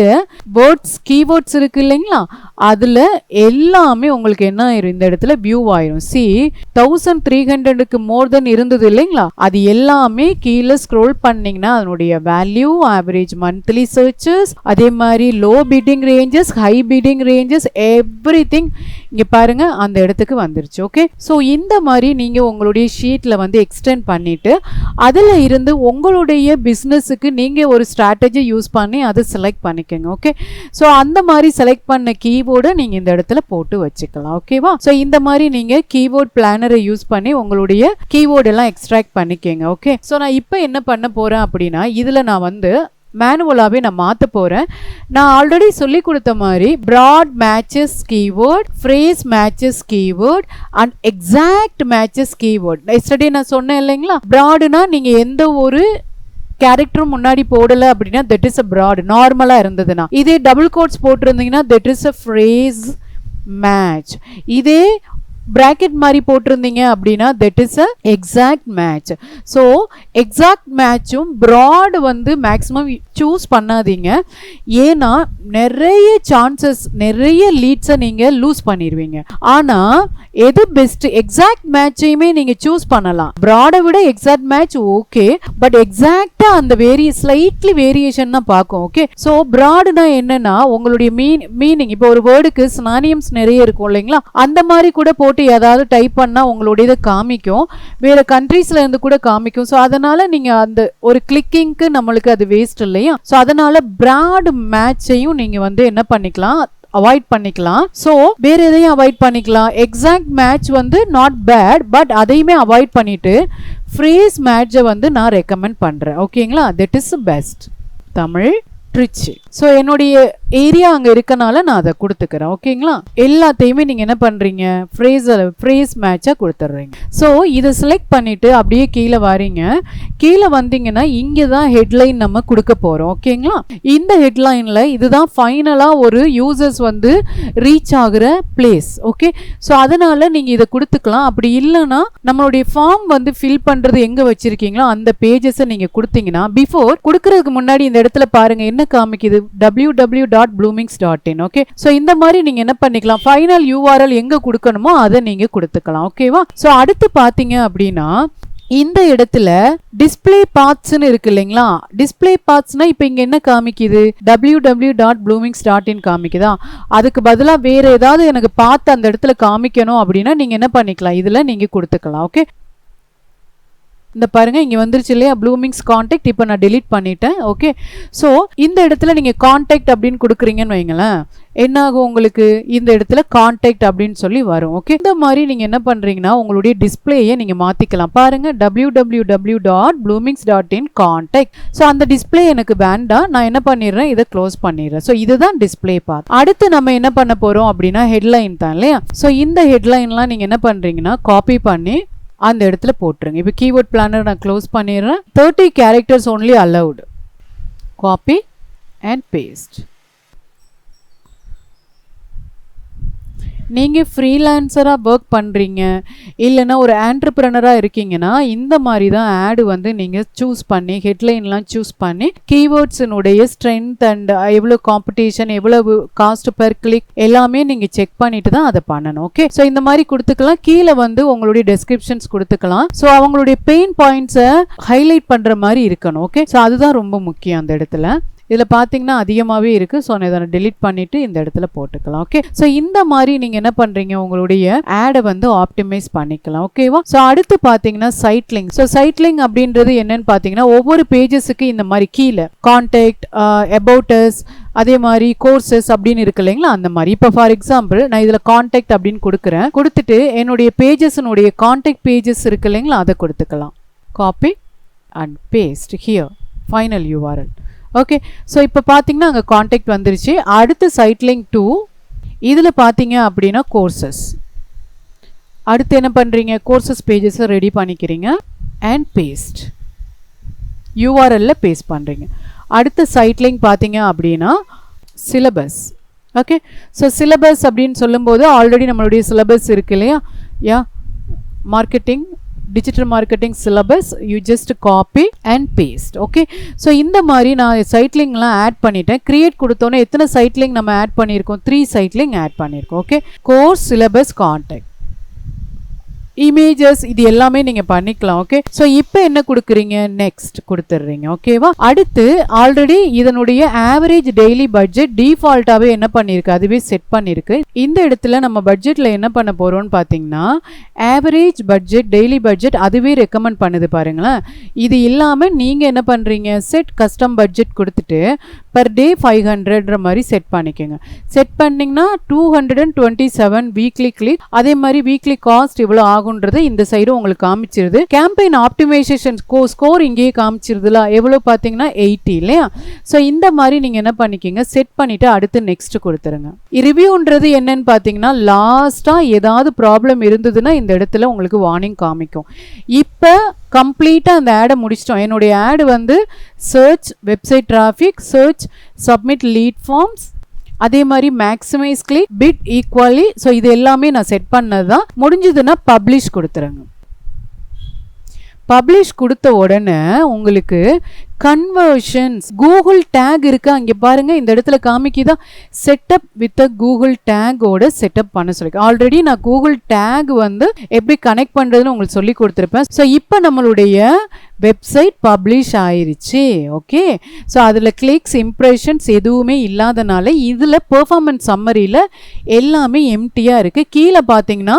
வேர்ட்ஸ் கீவேர்ட்ஸ் இருக்கு இல்லைங்களா, அதுல எல்லாமே உங்களுக்கு என்ன ஆயிரும், இந்த இடத்துல வியூ ஆயிரும். சி 1300க்கு மோர் தென் இருந்தது இல்லைங்களா, அது எல்லாமே கீழே ஸ்க்ரோல் பண்ணீங்கன்னா அதனுடைய வேல்யூ, ஆவரேஜ் மந்த்லி சர்ச்சஸ், அதே மாதிரி low bidding ranges, high bidding ranges, everything இங்க பாருங்க அந்த இடத்துக்கு வந்துருச்சு. ஓகே, ஸோ இந்த மாதிரி நீங்க உங்களுடைய ஷீட்ல வந்து எக்ஸ்டெண்ட் பண்ணிட்டு அதை அதில் இருந்து உங்களுடைய பிஸ்னஸுக்கு நீங்கள் ஒரு ஸ்ட்ராட்டஜி யூஸ் பண்ணி அதை செலக்ட் பண்ணிக்கோங்க. ஓகே, ஸோ அந்த மாதிரி செலக்ட் பண்ண கீபோர்டை நீங்கள் இந்த இடத்துல போட்டு வச்சுக்கலாம். ஓகேவா? ஸோ இந்த மாதிரி நீங்கள் கீபோர்ட் பிளானரை யூஸ் பண்ணி உங்களுடைய கீபோர்டு எல்லாம் எக்ஸ்ட்ராக்ட் பண்ணிக்கோங்க. ஓகே, ஸோ நான் இப்போ என்ன பண்ண போகிறேன் அப்படின்னா, இதில் நான் வந்து மேனுவலாகவே நான் மாற்ற போகிறேன். நான் ஆல்ரெடி சொல்லி கொடுத்த மாதிரி broad matches keyword, phrase matches keyword and exact matches keyword. Yesterday நான் சொன்னேன் இல்லைங்களா, ப்ராடுனா நீங்கள் எந்த ஒரு கேரக்டரும் முன்னாடி போடலை அப்படின்னா தட் இஸ் அ ப்ராட். நார்மலாக இருந்ததுன்னா, இதே டபுள் கோட்ஸ் போட்டிருந்தீங்கன்னா that is a phrase match. இதே bracket மாதிரி போட்டிருந்தீங்க அப்படின்னா that is a exact match. So exact மேட்சும் ப்ராட் வந்து மேக்ஸிமம் சூஸ் பண்ணாதீங்க. ஏன்னா நிறைய சான்சஸ், நிறைய லீட்ஸை நீங்கள் லூஸ் பண்ணிடுவீங்க. ஆனால் எது பெஸ்ட், எக்ஸாக்ட் மேட்சையுமே நீங்கள் சூஸ் பண்ணலாம். ப்ராடை விட எக்ஸாக்ட் மேட்ச் ஓகே, பட் எக்ஸாக்டாக அந்த ஸ்லைட்லி வேரியேஷன் தான் பார்க்கும். ஓகே, ஸோ ப்ராடுனா என்னன்னா உங்களுடைய மீனிங், இப்போ ஒரு வேர்டுக்கு சினானியம்ஸ் நிறைய இருக்கும் இல்லைங்களா, அந்த மாதிரி கூட போட்டு ஏதாவது டைப் பண்ணால் உங்களுடைய இதை காமிக்கும், வேறு கண்ட்ரீஸில் இருந்து கூட காமிக்கும். ஸோ அதனால் நீங்கள் அந்த ஒரு கிளிக்கிங்க்கு நம்மளுக்கு அது வேஸ்ட் இல்லையா. ஸோ அதனால் ப்ராட் மேட்சையும் நீங்கள் வந்து என்ன பண்ணிக்கலாம், அவாய்ட் பண்ணிக்கலாம். ஸோ வேறு எதையும் அவாய்ட் பண்ணிக்கலாம். எக்ஸாக்ட் மேட்ச் வந்து நாட் பேட், பட் அதையுமே அவாய்ட் பண்ணிவிட்டு ஃப்ரேஸ் மேட்சை வந்து நான் ரெக்கமெண்ட் பண்ணுறேன். ஓகேங்களா, that is best. Tamil Trichy. So என்னுடைய ஏரியா அங்கே இருக்கனால நான் அதை கொடுத்துக்கிறேன். ஓகேங்களா, எல்லாத்தையுமே நீங்கள் என்ன பண்ணுறீங்க, ஃப்ரேஸ் மேட்சாக கொடுத்துட்றீங்க. ஸோ இதை செலக்ட் பண்ணிவிட்டு அப்படியே கீழே வரீங்க. கீழே வந்தீங்கன்னா இங்கே தான் ஹெட்லைன் நம்ம கொடுக்க போகிறோம். ஓகேங்களா, இந்த ஹெட்லைனில் இதுதான் ஃபைனலாக ஒரு யூசர்ஸ் வந்து ரீச் ஆகிற பிளேஸ். ஓகே, ஸோ அதனால் நீங்கள் இதை கொடுத்துக்கலாம். அப்படி இல்லைன்னா நம்மளுடைய ஃபார்ம் வந்து ஃபில் பண்ணுறது எங்கே வச்சுருக்கீங்களோ அந்த பேஜஸை நீங்கள் கொடுத்தீங்கன்னா, பிஃபோர் கொடுக்கறதுக்கு முன்னாடி இந்த இடத்துல பாருங்கள் என்ன காமிக்குது, www.bloomings.in. ஓகே, ஸோ இந்த மாதிரி நீங்கள் என்ன பண்ணிக்கலாம், ஃபைனல் URL எங்கே கொடுக்கணுமோ அதை நீங்கள் கொடுத்துக்கலாம். ஓகேவா? ஸோ அடுத்து பார்த்தீங்க அப்படின்னா இந்த இடத்துல டிஸ்பிளே பாத்ஸ்னு இருக்கு இல்லைங்களா. டிஸ்பிளே பாத்ஸ்னா இப்போ இங்கே என்ன காமிக்குது, www.bloomings.in காமிக்குதா. அதுக்கு பதிலாக வேறு ஏதாவது எனக்கு பார்த்து அந்த இடத்துல காமிக்கணும் அப்படின்னா நீங்கள் என்ன பண்ணிக்கலாம், இதில் நீங்கள் கொடுத்துக்கலாம். ஓகே, இந்த பாருங்கள் இங்கே வந்துருச்சு இல்லையா, ப்ளூமிங்ஸ் கான்டாக்ட். இப்போ நான் டெலீட் பண்ணிட்டேன். ஓகே, ஸோ இந்த இடத்துல நீங்கள் கான்டாக்ட் அப்படின்னு கொடுக்குறீங்கன்னு வைங்களேன், என்ன ஆகும் உங்களுக்கு, இந்த இடத்துல கான்டாக்ட் அப்படின்னு சொல்லி வரும். ஓகே, இந்த மாதிரி நீங்கள் என்ன பண்ணுறீங்கன்னா உங்களுடைய டிஸ்பிளேயை நீங்கள் மாற்றிக்கலாம். பாருங்கள் www.bloomings.in கான்டாக்ட். ஸோ அந்த டிஸ்பிளே எனக்கு வேண்டாம், நான் என்ன பண்ணிடுறேன், இதை க்ளோஸ் பண்ணிடுறேன். ஸோ இதுதான் டிஸ்பிளே பாத். அடுத்து நம்ம என்ன பண்ண போகிறோம் அப்படின்னா ஹெட்லைன் தான் இல்லையா. ஸோ இந்த ஹெட்லைன்லாம் நீங்கள் என்ன பண்ணுறீங்கன்னா காப்பி பண்ணி அந்த இடத்துல போட்டுருங்க. இப்போ கீவேர்ட் பிளானர் நான் க்ளோஸ் பண்ணிடுறேன். 30 characters only allowed. Copy and paste. நீங்கள் ஃப்ரீலான்சராக ஒர்க் பண்ணுறீங்க இல்லைன்னா ஒரு ஆண்டர்ப்ரனராக இருக்கீங்கன்னா இந்த மாதிரி தான் ஆடு வந்து நீங்கள் சூஸ் பண்ணி ஹெட்லைன்லாம் சூஸ் பண்ணி கீவேர்ட்ஸினுடைய ஸ்ட்ரென்த் அண்ட் எவ்வளோ காம்படிஷன், எவ்வளவு காஸ்ட் பெர் கிளிக் எல்லாமே நீங்கள் செக் பண்ணிட்டு தான் அதை பண்ணணும். ஓகே, ஸோ இந்த மாதிரி கொடுத்துக்கலாம். கீழே வந்து உங்களுடைய டெஸ்கிரிப்ஷன்ஸ் கொடுத்துக்கலாம். ஸோ அவங்களுடைய பெயின் பாயிண்ட்ஸை ஹைலைட் பண்ணுற மாதிரி இருக்கணும். ஓகே, ஸோ அதுதான் ரொம்ப முக்கியம் அந்த இடத்துல. இதில் பார்த்தீங்கன்னா அதிகமாகவே இருக்குது. ஸோ நான் இதை டெலிட் பண்ணிவிட்டு இந்த இடத்துல போட்டுக்கலாம். ஓகே, ஸோ இந்த மாதிரி நீங்கள் என்ன பண்ணுறீங்க, உங்களுடைய ஆடை வந்து ஆப்டிமைஸ் பண்ணிக்கலாம். ஓகேவா? ஸோ அடுத்து பார்த்தீங்கன்னா side link. So side link அப்படின்றது என்னன்னு பார்த்தீங்கன்னா ஒவ்வொரு பேஜஸுக்கு இந்த மாதிரி கீழே கான்டாக்ட், அபவுட் அஸ், அதே மாதிரி கோர்சஸ் அப்படின்னு இருக்கு இல்லைங்களா, அந்த மாதிரி. இப்போ ஃபார் எக்ஸாம்பிள் நான் இதில் கான்டாக்ட் அப்படின்னு கொடுக்குறேன். கொடுத்துட்டு என்னுடைய பேஜஸினுடைய கான்டாக்ட் பேஜஸ் இருக்கு இல்லைங்களா, அதை கொடுத்துக்கலாம். Copy and paste here final URL. Okay, so இப்போ பார்த்தீங்கன்னா அங்கே கான்டாக்ட் வந்துருச்சு. அடுத்து சைட் லிங்க் 2. இதில் பார்த்தீங்க அப்படின்னா கோர்சஸ். அடுத்து என்ன பண்ணுறீங்க, கோர்சஸ் பேஜஸை ரெடி பண்ணிக்கிறீங்க அண்ட் பேஸ்ட் URL பேஸ்ட் பண்ணுறீங்க. அடுத்த சைட் லிங்க் பார்த்தீங்க அப்படின்னா சிலபஸ். ஓகே, ஸோ சிலபஸ் அப்படின்னு சொல்லும்போது ஆல்ரெடி நம்மளுடைய சிலபஸ் இருக்கு இல்லையா, marketing, digital marketing syllabus, you just copy and paste. Okay, so இந்த மாதிரி நான் சைட் லிங்க்லாம் ஆட் பண்ணிட்டேன். கிரியேட் கொடுத்தோன்னே எத்தனை சைட் லிங்க் நம்ம ஆட் பண்ணியிருக்கோம், 3 சைட் லிங்க் ஆட் பண்ணியிருக்கோம். Okay, course, syllabus, contact. Images இது எல்லாமே நீங்க பண்ணிக்கலாம். ஓகே, ஸோ இப்போ என்ன கொடுக்குறீங்க, நெக்ஸ்ட் கொடுத்துட்றீங்க. ஓகேவா, அடுத்து ஆல்ரெடி இதனுடைய ஆவரேஜ் டெய்லி பட்ஜெட் டிஃபால்ட்டாகவே என்ன பண்ணியிருக்கு, அதுவே செட் பண்ணியிருக்கு. இந்த இடத்துல நம்ம பட்ஜெட்டில் என்ன பண்ண போகிறோம்னு பார்த்தீங்கன்னா ஆவரேஜ் பட்ஜெட் டெய்லி பட்ஜெட் அதுவே ரெக்கமெண்ட் பண்ணுது பாருங்களேன். இது இல்லாமல் நீங்கள் என்ன பண்ணுறீங்க, செட் கஸ்டம் பட்ஜெட் கொடுத்துட்டு பர் டே 500ன்ற மாதிரி செட் பண்ணிக்கோங்க. செட் பண்ணிங்கன்னா 227 வீக்லி கிளிக், அதே மாதிரி வீக்லி காஸ்ட் இவ்வளோ ஆகுன்றது இந்த சைடு உங்களுக்கு காமிச்சிருது. கேம்பெயின் ஆப்டிமைசேஷன் ஸ்கோர் இங்கேயே காமிச்சிருதுல, எவ்வளோ பார்த்தீங்கன்னா 80 இல்லையா. ஸோ இந்த மாதிரி நீங்கள் என்ன பண்ணிக்கிங்க, செட் பண்ணிவிட்டு அடுத்து நெக்ஸ்ட் கொடுத்துருங்க. ரிவ்யூன்றது என்னன்னு பார்த்தீங்கன்னா லாஸ்ட்டாக ஏதாவது ப்ராப்ளம் இருந்ததுன்னா இந்த இடத்துல உங்களுக்கு வார்னிங் காமிக்கும். இப்போ கம்ப்ளீட்டாக அந்த ஆடை முடிச்சிட்டோம். என்னுடைய ஆடு வந்து search website traffic, search submit lead forms, அதே மாதிரி maximize click, bid equally. So இது எல்லாமே நான் செட் பண்ணது தான். முடிஞ்சதுன்னா பப்ளிஷ் கொடுத்துருங்க. பப்ளிஷ் கொடுத்த உடனே உங்களுக்கு கன்வர்ஷன்ஸ் கூகுள் டேக் இருக்கு, அங்கே பாருங்க இந்த இடத்துல காமிக்குதா, செட்டப் வித் கூகுள் டேகோட செட்டப் பண்ண சொல்லி. ஆல்ரெடி நான் கூகுள் டேக் வந்து எப்படி கனெக்ட் பண்ணுறதுன்னு உங்களுக்கு சொல்லி கொடுத்துருப்பேன். ஸோ இப்போ நம்மளுடைய வெப்சைட் பப்ளிஷ் ஆயிருச்சு. ஓகே, ஸோ அதில் கிளிக்ஸ் இம்ப்ரெஷன்ஸ் எதுவுமே இல்லாதனால இதில் பெர்ஃபார்மன்ஸ் சம்மரியில் எல்லாமே எம்டியாக இருக்குது. கீழே பார்த்தீங்கன்னா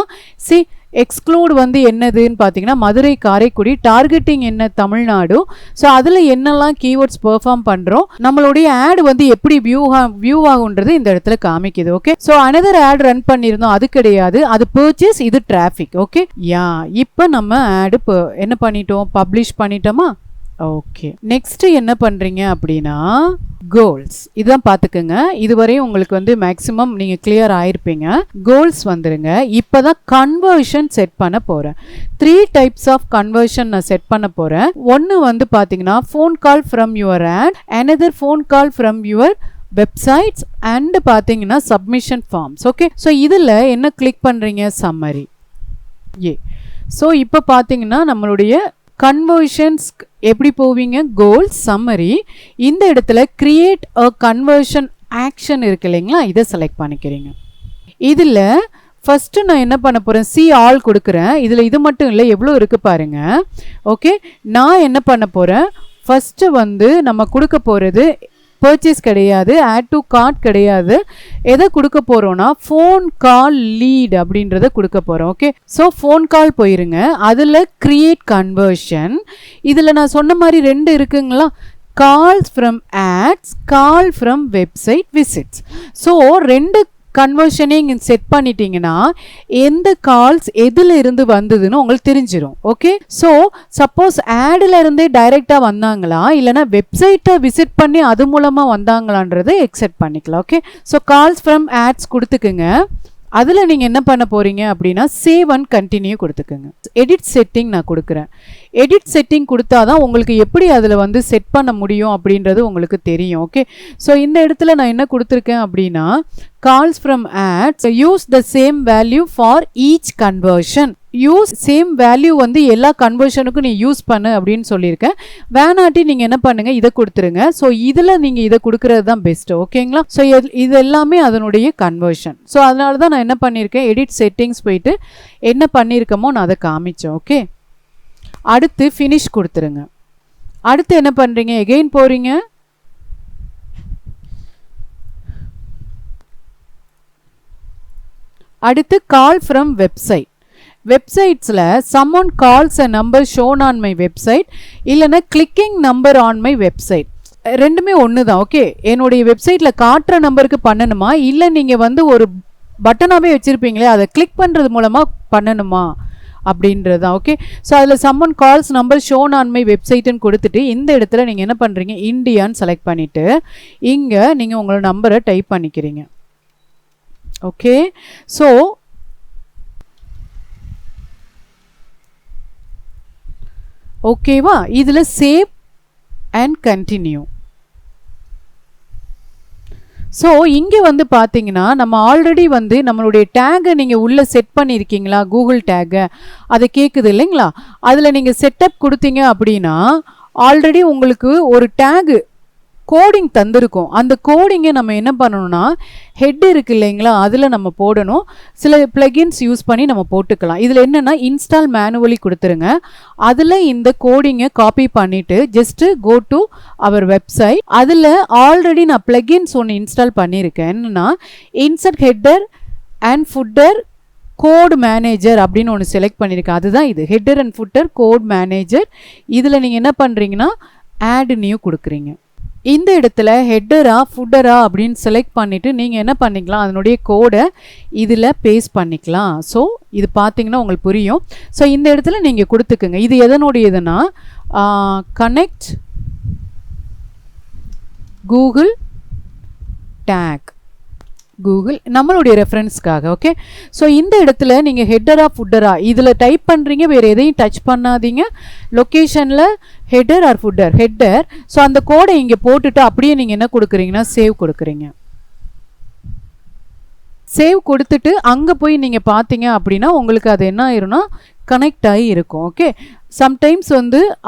எக்ஸ்க்ளூட் வந்து என்னதுன்னு பார்த்தீங்கன்னா மதுரை, காரைக்குடி, டார்கெட்டிங் என்ன தமிழ்நாடு. ஸோ அதில் என்னெல்லாம் கீவேர்ட்ஸ் பெர்ஃபார்ம் பண்ணுறோம், நம்மளுடைய ஆட் வந்து எப்படி வியூ ஆகுன்றது இந்த இடத்துல காமிக்குது. Okay, so another ad run பண்ணியிருந்தோம், அது கிடையாது, அது பர்ச்சேஸ், இது டிராஃபிக். ஓகே, இப்போ நம்ம ஆடு என்ன பண்ணிட்டோம், பப்ளிஷ் பண்ணிட்டோமா. ஓகே, நெக்ஸ்ட் என்ன பண்றீங்க அப்படின்னா கோல்ஸ் இதான் பார்த்துக்கோங்க. இதுவரையும் உங்களுக்கு வந்து மேக்ஸிமம் நீங்க கிளியர் ஆயிருப்பீங்க. கோல்ஸ் வந்துருங்க. இப்போதான் கன்வர்ஷன் செட் பண்ண போறேன். 3 டைப்ஸ் ஆஃப் கன்வர்ஷன் நான் செட் பண்ண போறேன். ஒன்று வந்து பார்த்தீங்கன்னா phone call from your ad, another phone call from your websites and பார்த்தீங்கன்னா சப்மிஷன் ஃபார்ம்ஸ். ஓகே, ஸோ இதில் என்ன கிளிக் பண்ணுறீங்க, சம்மரி. ஸோ இப்போ பார்த்தீங்கன்னா நம்மளுடைய கன்வர்ஷன்ஸ் எப்படி போவீங்க, கோல்ஸ், சம்மரி. இந்த இடத்துல கிரியேட் அ கன்வர்ஷன் ஆக்ஷன் இருக்கு இல்லைங்களா, இதை செலக்ட் பண்ணிக்கிறீங்க. இதில் ஃபஸ்ட்டு நான் என்ன பண்ண போகிறேன், சி ஆல் கொடுக்குறேன். இதில் இது மட்டும் இல்லை, எவ்வளோ இருக்குது பாருங்கள். ஓகே, நான் என்ன பண்ண போகிறேன், ஃபஸ்ட்டு வந்து நம்ம கொடுக்க போகிறது பர்ச்சேஸ் கிடையாது, ஆட் டு கார்ட் கிடையாது. எதை கொடுக்க போகிறோன்னா ஃபோன் கால் லீட் அப்படின்றத கொடுக்க போகிறோம். ஓகே, ஸோ ஃபோன் கால் போயிருங்க. அதில் கிரியேட் கன்வர்ஷன். இதில் நான் சொன்ன மாதிரி 2 இருக்குங்களா, calls from ads, call from website visits. So 2 கன்வர்ஷனே இங்கே செட் பண்ணிட்டீங்கன்னா எந்த கால்ஸ் எதில் இருந்து வந்ததுன்னு உங்களுக்கு தெரிஞ்சிடும். ஓகே, ஸோ சப்போஸ் ஆடில் இருந்தே டைரெக்டாக வந்தாங்களா இல்லைனா வெப்சைட்டை விசிட் பண்ணி அது மூலமாக வந்தாங்களான்றதை எக்ஸெப்ட் பண்ணிக்கலாம். Okay, so calls from ads கொடுத்துக்குங்க. அதில் நீங்கள் என்ன பண்ண போகிறீங்க அப்படின்னா சேவ் அண்ட் கண்டினியூ கொடுத்துக்குங்க. எடிட் செட்டிங் நான் கொடுக்குறேன். எடிட் செட்டிங் கொடுத்தா தான் உங்களுக்கு எப்படி அதில் வந்து செட் பண்ண முடியும் அப்படின்றது உங்களுக்கு தெரியும். ஓகே, ஸோ இந்த இடத்துல நான் என்ன கொடுத்துருக்கேன் அப்படின்னா calls from ads, use the same value for each conversion. Use same value வந்து எல்லா கன்வர்ஷனுக்கும் நீ யூஸ் பண்ணு அப்படின்னு சொல்லியிருக்கேன். வேணாட்டி நீங்கள் என்ன பண்ணுங்கள், இதை கொடுத்துருங்க. ஸோ இதில் நீங்கள் இதை கொடுக்குறது தான் பெஸ்ட்டு. ஓகேங்களா, ஸோ இது எல்லாமே அதனுடைய கன்வர்ஷன். ஸோ அதனால தான் நான் என்ன பண்ணியிருக்கேன், எடிட் செட்டிங்ஸ் போயிட்டு என்ன பண்ணியிருக்கமோ நான் அதை காமிச்சேன். ஓகே, அடுத்து ஃபினிஷ் கொடுத்துருங்க. அடுத்து என்ன பண்ணுறீங்க, எகெயின் போகிறீங்க. அடுத்து கால் ஃப்ரம் வெப்சைட். வெப்சைட்ஸில் someone calls a number shown on my website இல்லைன்னா clicking number on my website, ரெண்டுமே ஒன்று தான். ஓகே, என்னுடைய வெப்சைட்டில் காட்டுற நம்பருக்கு பண்ணணுமா இல்லை நீங்கள் வந்து ஒரு பட்டனாகவே வச்சுருப்பீங்களே அதை கிளிக் பண்ணுறது மூலமாக பண்ணணுமா அப்படின்றது தான். ஓகே, ஸோ அதில் someone calls number shown on my வெப்சைட்டுன்னு கொடுத்துட்டு இந்த இடத்துல நீங்கள் என்ன பண்ணுறீங்க, இந்தியான்னு செலக்ட் பண்ணிவிட்டு இங்கே நீங்கள் உங்களோட நம்பரை டைப் பண்ணிக்கிறீங்க. ஓகே, ஸோ ஓகேவா, இதில் சேவ் அண்ட் கண்டினியூ. ஸோ இங்கே வந்து பார்த்தீங்கன்னா நம்ம ஆல்ரெடி வந்து நம்மளுடைய டேகை நீங்கள் உள்ளே செட் பண்ணியிருக்கீங்களா, கூகுள் டேகை, அதை கேட்குது இல்லைங்களா. அதில் நீங்கள் செட்டப் கொடுத்தீங்க அப்படின்னா ஆல்ரெடி உங்களுக்கு ஒரு டேகு கோடிங் தந்திருக்கோம். அந்த கோடிங்கை நம்ம என்ன பண்ணணும்னா ஹெட் இருக்கு இல்லைங்களா, அதில் நம்ம போடணும். சில பிளகின்ஸ் யூஸ் பண்ணி நம்ம போட்டுக்கலாம். இதில் என்னென்னா இன்ஸ்டால் மேனுவலி கொடுத்துருங்க. அதில் இந்த கோடிங்கை காப்பி பண்ணிவிட்டு just go to our website. அதில் ஆல்ரெடி நான் பிளகின்ஸ் ஒன்று இன்ஸ்டால் பண்ணியிருக்கேன். என்னென்னா insert header and footer code manager அப்படின்னு ஒன்று செலக்ட் பண்ணியிருக்கேன். அதுதான் இது, header and footer code manager. இதில் நீங்கள் என்ன பண்ணுறீங்கன்னா ஆட் நியூ கொடுக்குறீங்க. இந்த இடத்துல ஹெட்டரா ஃபுட்டரா அப்படின்னு செலக்ட் பண்ணிவிட்டு நீங்கள் என்ன பண்ணிக்கலாம், அதனுடைய கோடை இதில் பேஸ்ட் பண்ணிக்கலாம். ஸோ இது பார்த்தீங்கன்னா உங்களுக்கு புரியும். ஸோ இந்த இடத்துல நீங்கள் கொடுத்துக்குங்க. இது எதனுடையதுன்னா கனெக்ட் கூகுள் டேக், கூகுள் நம்மளுடைய ரெஃபரன்ஸ்க்காக. ஓகே, ஸோ இந்த இடத்துல நீங்கள் ஹெட்டரா ஃபுட்டரா இதில் டைப் பண்ணுறீங்க, வேறு எதையும் டச் பண்ணாதீங்க. லொக்கேஷனில் header or footer, header. So அந்த கோடை இங்கே போட்டுட்டு அப்படியே நீங்கள் என்ன கொடுக்குறீங்கன்னா சேவ் கொடுக்குறீங்க. சேவ் கொடுத்துட்டு அங்கே போய் நீங்கள் பார்த்தீங்க அப்படின்னா உங்களுக்கு அது என்ன ஆயிரும்னா கனெக்ட் ஆகி இருக்கும். ஓகே, சம்டைம்ஸ்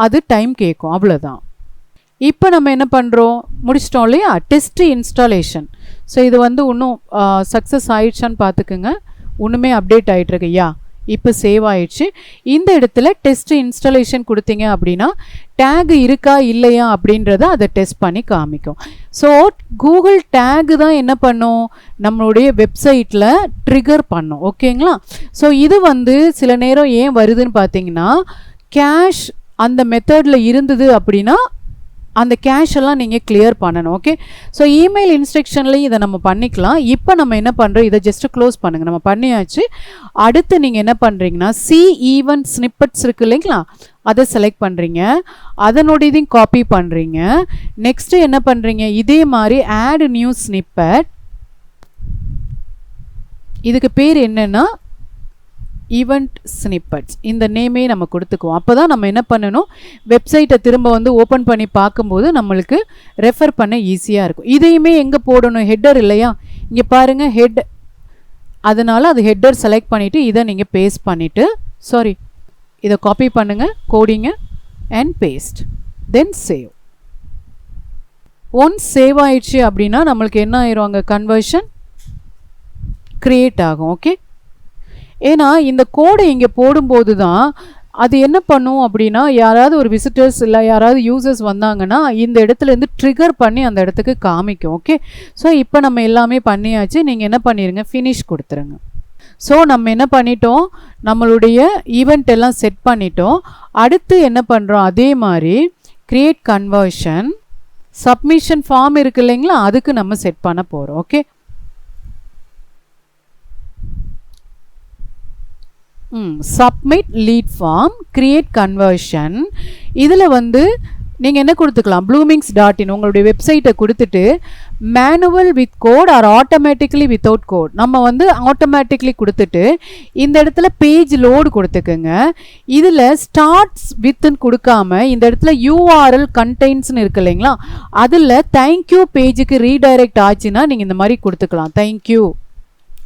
அது டைம் கேட்கும், அவ்வளோதான். இப்போ நம்ம என்ன பண்ணுறோம், முடிச்சிட்டோம் இல்லையா, டெஸ்ட் இன்ஸ்டாலேஷன். ஸோ இது இன்னும் சக்ஸஸ் ஆயிடுச்சான்னு பார்த்துக்குங்க. ஒன்றுமே அப்டேட் ஆகிட்டுருக்கு. இப்போ சேவ் ஆயிடுச்சு. இந்த இடத்துல டெஸ்ட் இன்ஸ்டாலேஷன் கொடுத்தீங்க அப்படின்னா டேக் இருக்கா இல்லையா அப்படின்றத அதை டெஸ்ட் பண்ணி காமிக்கும். ஸோ கூகுள் டேகு தான் என்ன பண்ணும், நம்மளுடைய வெப்சைட்டில் ட்ரிகர் பண்ணும். ஓகேங்களா. ஸோ இது சில நேரம் ஏன் வருதுன்னு பார்த்தீங்கன்னா கேஷ் அந்த மெத்தடில் இருந்தது அப்படின்னா அந்த கேஷ் எல்லாம் நீங்கள் கிளியர் பண்ணணும். ஓகே, ஸோ இமெயில் இன்ஸ்ட்ரக்ஷன்லையும் இதை நம்ம பண்ணிக்கலாம். இப்போ நம்ம என்ன பண்ணுறோம், இதை ஜஸ்ட் க்ளோஸ் பண்ணுங்கள். நம்ம பண்ணியாச்சு. அடுத்து நீங்கள் என்ன பண்ணுறீங்கன்னா சி ஈவென்ட் ஸ்னிப்பட்ஸ் இருக்குது இல்லைங்களா, அதை செலக்ட் பண்ணுறீங்க. அதனுடையதையும் காப்பி பண்ணுறீங்க. நெக்ஸ்ட்டு என்ன பண்ணுறீங்க, இதே மாதிரி ஆட் நியூ ஸ்னிப்பட். இதுக்கு பேர் என்னென்னா ஈவெண்ட் ஸ்னிப்பட்ஸ். இந்த நேமே நம்ம கொடுத்துக்குவோம். அப்போ தான் நம்ம என்ன பண்ணணும், வெப்சைட்டை திரும்ப ஓப்பன் பண்ணி பார்க்கும்போது நம்மளுக்கு ரெஃபர் பண்ண ஈஸியாக இருக்கும். இதையுமே எங்கே போடணும், ஹெட்டர் இல்லையா, இங்கே பாருங்கள் ஹெட். அதனால் அது ஹெட்டர் செலக்ட் பண்ணிவிட்டு இதை நீங்கள் பேஸ்ட் பண்ணிவிட்டு இதை காப்பி பண்ணுங்கள், கோடிங்க and paste, then save. Once save ஆயிடுச்சு அப்படின்னா நம்மளுக்கு என்ன ஆயிரும், அங்கே கன்வர்ஷன் க்ரியேட் ஆகும். ஓகே, ஏன்னா இந்த கோடை இங்கே போடும்போது தான் அது என்ன பண்ணும் அப்படின்னா யாராவது ஒரு விசிட்டர்ஸ் இல்லை யாராவது யூசர்ஸ் வந்தாங்கன்னா இந்த இடத்துலேருந்து ட்ரிகர் பண்ணி அந்த இடத்துக்கு காமிக்கும். ஓகே, ஸோ இப்போ நம்ம எல்லாமே பண்ணியாச்சு. நீங்கள் என்ன பண்ணிடுங்க, ஃபினிஷ் கொடுத்துருங்க. ஸோ நம்ம என்ன பண்ணிட்டோம், நம்மளுடைய ஈவெண்ட் எல்லாம் செட் பண்ணிட்டோம். அடுத்து என்ன பண்ணுறோம், அதே மாதிரி கிரியேட் கன்வர்ஷன் சப்மிஷன் ஃபார்ம் இருக்குது இல்லைங்களா, அதுக்கு நம்ம செட் பண்ண போகிறோம். Okay, submit lead form create conversion. இதில் நீங்கள் என்ன கொடுத்துக்கலாம், bloomings.in உங்களுடைய வெப்சைட்டை கொடுத்துட்டு manual with code or automatically without code நம்ம ஆட்டோமேட்டிக்லி கொடுத்துட்டு இந்த இடத்துல பேஜ் லோடு கொடுத்துக்குங்க. இதில் ஸ்டார்ட்ஸ் வித்துன்னு கொடுக்காம இந்த இடத்துல URL கண்டெய்ன்ஸ்னு இருக்கு இல்லைங்களா, அதில் தேங்க்யூ பேஜுக்கு ரீடைரக்ட் ஆச்சுன்னா நீங்கள் இந்த மாதிரி கொடுத்துக்கலாம் தேங்க்யூ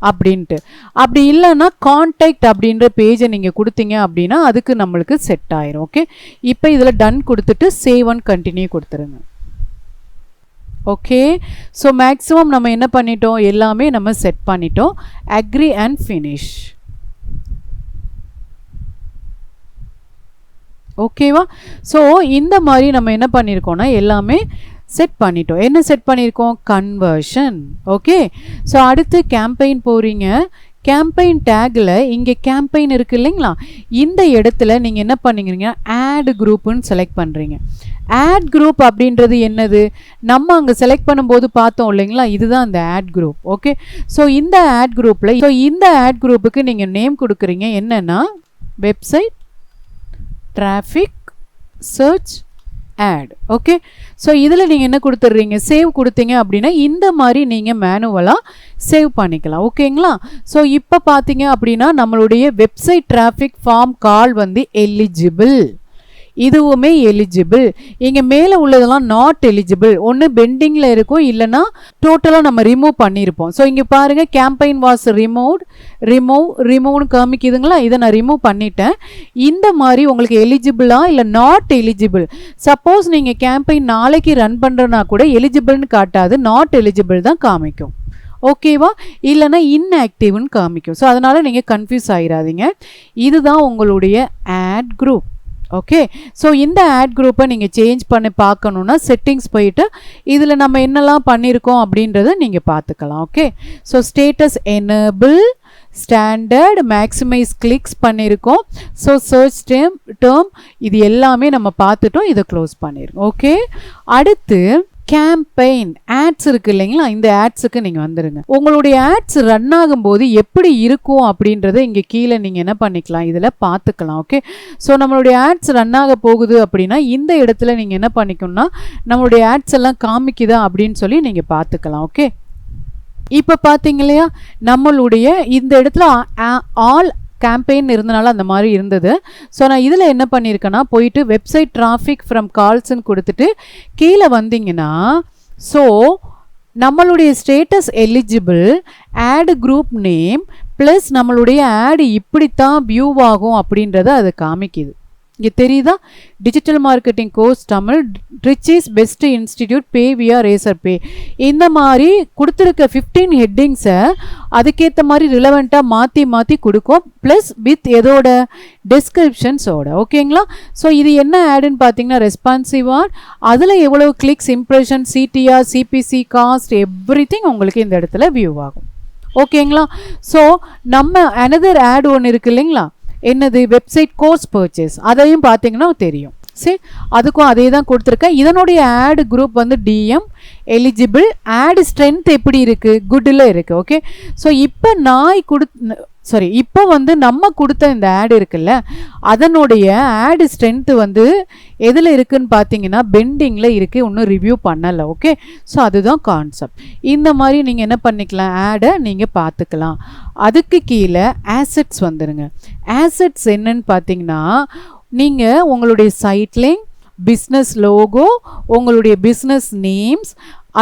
அப்படின்ட்டு. அப்படி இல்லைன்னா கான்டாக்ட் அப்படின்ற பேஜை நீங்கள் கொடுத்தீங்க அப்படின்னா அதுக்கு நம்மளுக்கு செட் ஆயிரும். ஓகே, இப்போ இதில் டன் கொடுத்துட்டு சேவ் அண்ட் கண்டினியூ கொடுத்துருங்க. ஓகே, ஸோ மேக்ஸிமம் நம்ம என்ன பண்ணிட்டோம், எல்லாமே நம்ம செட் பண்ணிட்டோம். Agree and finish. ஓகேவா. ஸோ இந்த மாதிரி நம்ம என்ன பண்ணியிருக்கோம்னா எல்லாமே செட் பண்ணிட்டோம். என்ன செட் பண்ணியிருக்கோம், கன்வர்ஷன். ஓகே, ஸோ அடுத்து கேம்பெயின் போகிறீங்க. கேம்பெயின் டேக்கில் இங்கே கேம்பெயின் இருக்குது இல்லைங்களா, இந்த இடத்துல நீங்கள் என்ன பண்ணிக்கிறீங்க, ஆட் குரூப்புன்னு செலக்ட் பண்ணுறீங்க. ஆட் குரூப் அப்படின்றது என்னது, நம்ம அங்கே செலக்ட் பண்ணும்போது பார்த்தோம் இல்லைங்களா, இதுதான் அந்த ஆட் குரூப். ஓகே, ஸோ இந்த ஆட் குரூப்புக்கு நீங்கள் நேம் கொடுக்குறீங்க. என்னென்னா website traffic search ad. Okay, so இதில் நீங்கள் என்ன கொடுத்துட்றீங்க, சேவ் கொடுத்தீங்க அப்படின்னா இந்த மாதிரி நீங்கள் மேனுவலாக சேவ் பண்ணிக்கலாம். ஓகேங்களா. ஸோ இப்போ பார்த்தீங்க அப்படின்னா நம்மளுடைய வெப்சைட் டிராஃபிக் ஃபார்ம் கால் எலிஜிபிள். இதுவுமே எலிஜிபிள். இங்கே மேலே உள்ளதெல்லாம் நாட் எலிஜிபிள். ஒன்று பெண்டிங்கில் இருக்கும், இல்லைன்னா டோட்டலாக நம்ம ரிமூவ் பண்ணியிருப்போம். ஸோ இங்கே பாருங்கள், கேம்பெயின் வாஸ் ரிமூவ்னு காமிக்குதுங்களா, இதை நான் ரிமூவ் பண்ணிட்டேன். இந்த மாதிரி உங்களுக்கு எலிஜிபிளா இல்லை நாட் எலிஜிபிள். சப்போஸ் நீங்கள் கேம்பெயின் நாளைக்கு ரன் பண்ணுறனா கூட எலிஜிபிள்னு காட்டாது, நாட் எலிஜிபிள் தான் காமிக்கும். ஓகேவா, இல்லைன்னா இன்ஆக்டிவ்னு காமிக்கும். ஸோ அதனால் நீங்கள் கன்ஃபியூஸ் ஆகிடாதீங்க. இதுதான் உங்களுடைய ஆட் குரூப். ஓகே, ஸோ இந்த ஆட் குரூப்பை நீங்கள் சேஞ்ச் பண்ணி பார்க்கணுன்னா செட்டிங்ஸ் போயிட்டு இதில் நம்ம என்னெல்லாம் பண்ணியிருக்கோம் அப்படின்றத நீங்கள் பார்த்துக்கலாம். Okay, so status enable, standard, maximise clicks பண்ணியிருக்கோம். ஸோ சர்ச் டேர்ம் இது எல்லாமே நம்ம பார்த்துட்டோம். இதை க்ளோஸ் பண்ணியிருக்கோம். ஓகே, அடுத்து கேம்பெயின் ஆட்ஸ் இருக்குது இல்லைங்களா, இந்த ஆட்ஸுக்கு நீங்கள் வந்துடுங்க. உங்களுடைய ஆட்ஸ் ரன் ஆகும்போது எப்படி இருக்கும் அப்படின்றத இங்கே கீழே நீங்கள் என்ன பண்ணிக்கலாம், இதில் பார்த்துக்கலாம். ஓகே, ஸோ நம்மளுடைய ஆட்ஸ் ரன் ஆக போகுது அப்படின்னா இந்த இடத்துல நீங்கள் என்ன பண்ணிக்கணும்னா நம்மளுடைய ஆட்ஸ் எல்லாம் காமிக்குதா அப்படின்னு சொல்லி நீங்கள் பார்த்துக்கலாம். ஓகே, இப்போ பார்த்தீங்க இல்லையா, நம்மளுடைய இந்த இடத்துல ஆல் கேம்பெயின் இருந்தனால அந்த மாதிரி இருந்தது. ஸோ நான் இதில் என்ன பண்ணியிருக்கேன்னா போயிட்டு வெப்சைட் டிராஃபிக் ஃப்ரம் கால்ஸ்ன்னு கொடுத்துட்டு கீழே வந்தீங்கன்னா ஸோ நம்மளுடைய status eligible, ad group name plus நம்மளுடைய ஆடு இப்படித்தான் வியூ ஆகும் அப்படின்றத அது காமிக்குது. இங்கே தெரியுதா, digital marketing course Tamil, riches best institute, pay via racer பே, இந்த மாதிரி கொடுத்துருக்க 15 ஹெட்டிங்ஸை அதுக்கேற்ற மாதிரி ரிலவெண்ட்டாக மாற்றி கொடுக்கும். ப்ளஸ் வித் எதோட டெஸ்கிரிப்ஷன்ஸோட. ஓகேங்களா, ஸோ இது என்ன ஆடுன்னு பார்த்தீங்கன்னா ரெஸ்பான்சிவாக, அதில் எவ்வளோ clicks, impression, CTR, CPC, cost, everything உங்களுக்கு இந்த இடத்துல வியூ ஆகும். ஓகேங்களா, ஸோ நம்ம அனதர் ஆட் ஒன்று இருக்குது இல்லைங்களா, என்னது வெப்சைட் கோர்ஸ் பர்ச்சேஸ், அதையும் பார்த்தீங்கன்னா தெரியும். சரி, அதுக்கும் அதே தான் கொடுத்துருக்கேன். இதனுடைய ஆட் குரூப் வந்து டிஎம் எலிஜிபிள், ஆட் ஸ்ட்ரென்த் எப்படி இருக்குது, குட்டில் இருக்குது. ஓகே, ஸோ இப்போ வந்து நம்ம கொடுத்த இந்த ஆட் இருக்குல்ல, அதனுடைய ஆட் ஸ்ட்ரென்த்து வந்து எதில் இருக்குதுன்னு பார்த்தீங்கன்னா பெண்டிங்கில் இருக்குது, இன்னும் ரிவ்யூ பண்ணலை. ஓகே, ஸோ அதுதான் கான்செப்ட். இந்த மாதிரி நீங்கள் என்ன பண்ணிக்கலாம், ஆடை நீங்கள் பார்த்துக்கலாம். அதுக்கு கீழே ஆசெட்ஸ் வந்துடுங்க. ஆசெட்ஸ் என்னன்னு பார்த்தீங்கன்னா நீங்கள் உங்களுடைய சைட் லிங்க், பிஸ்னஸ் லோகோ, உங்களுடைய பிஸ்னஸ் நேம்ஸ்,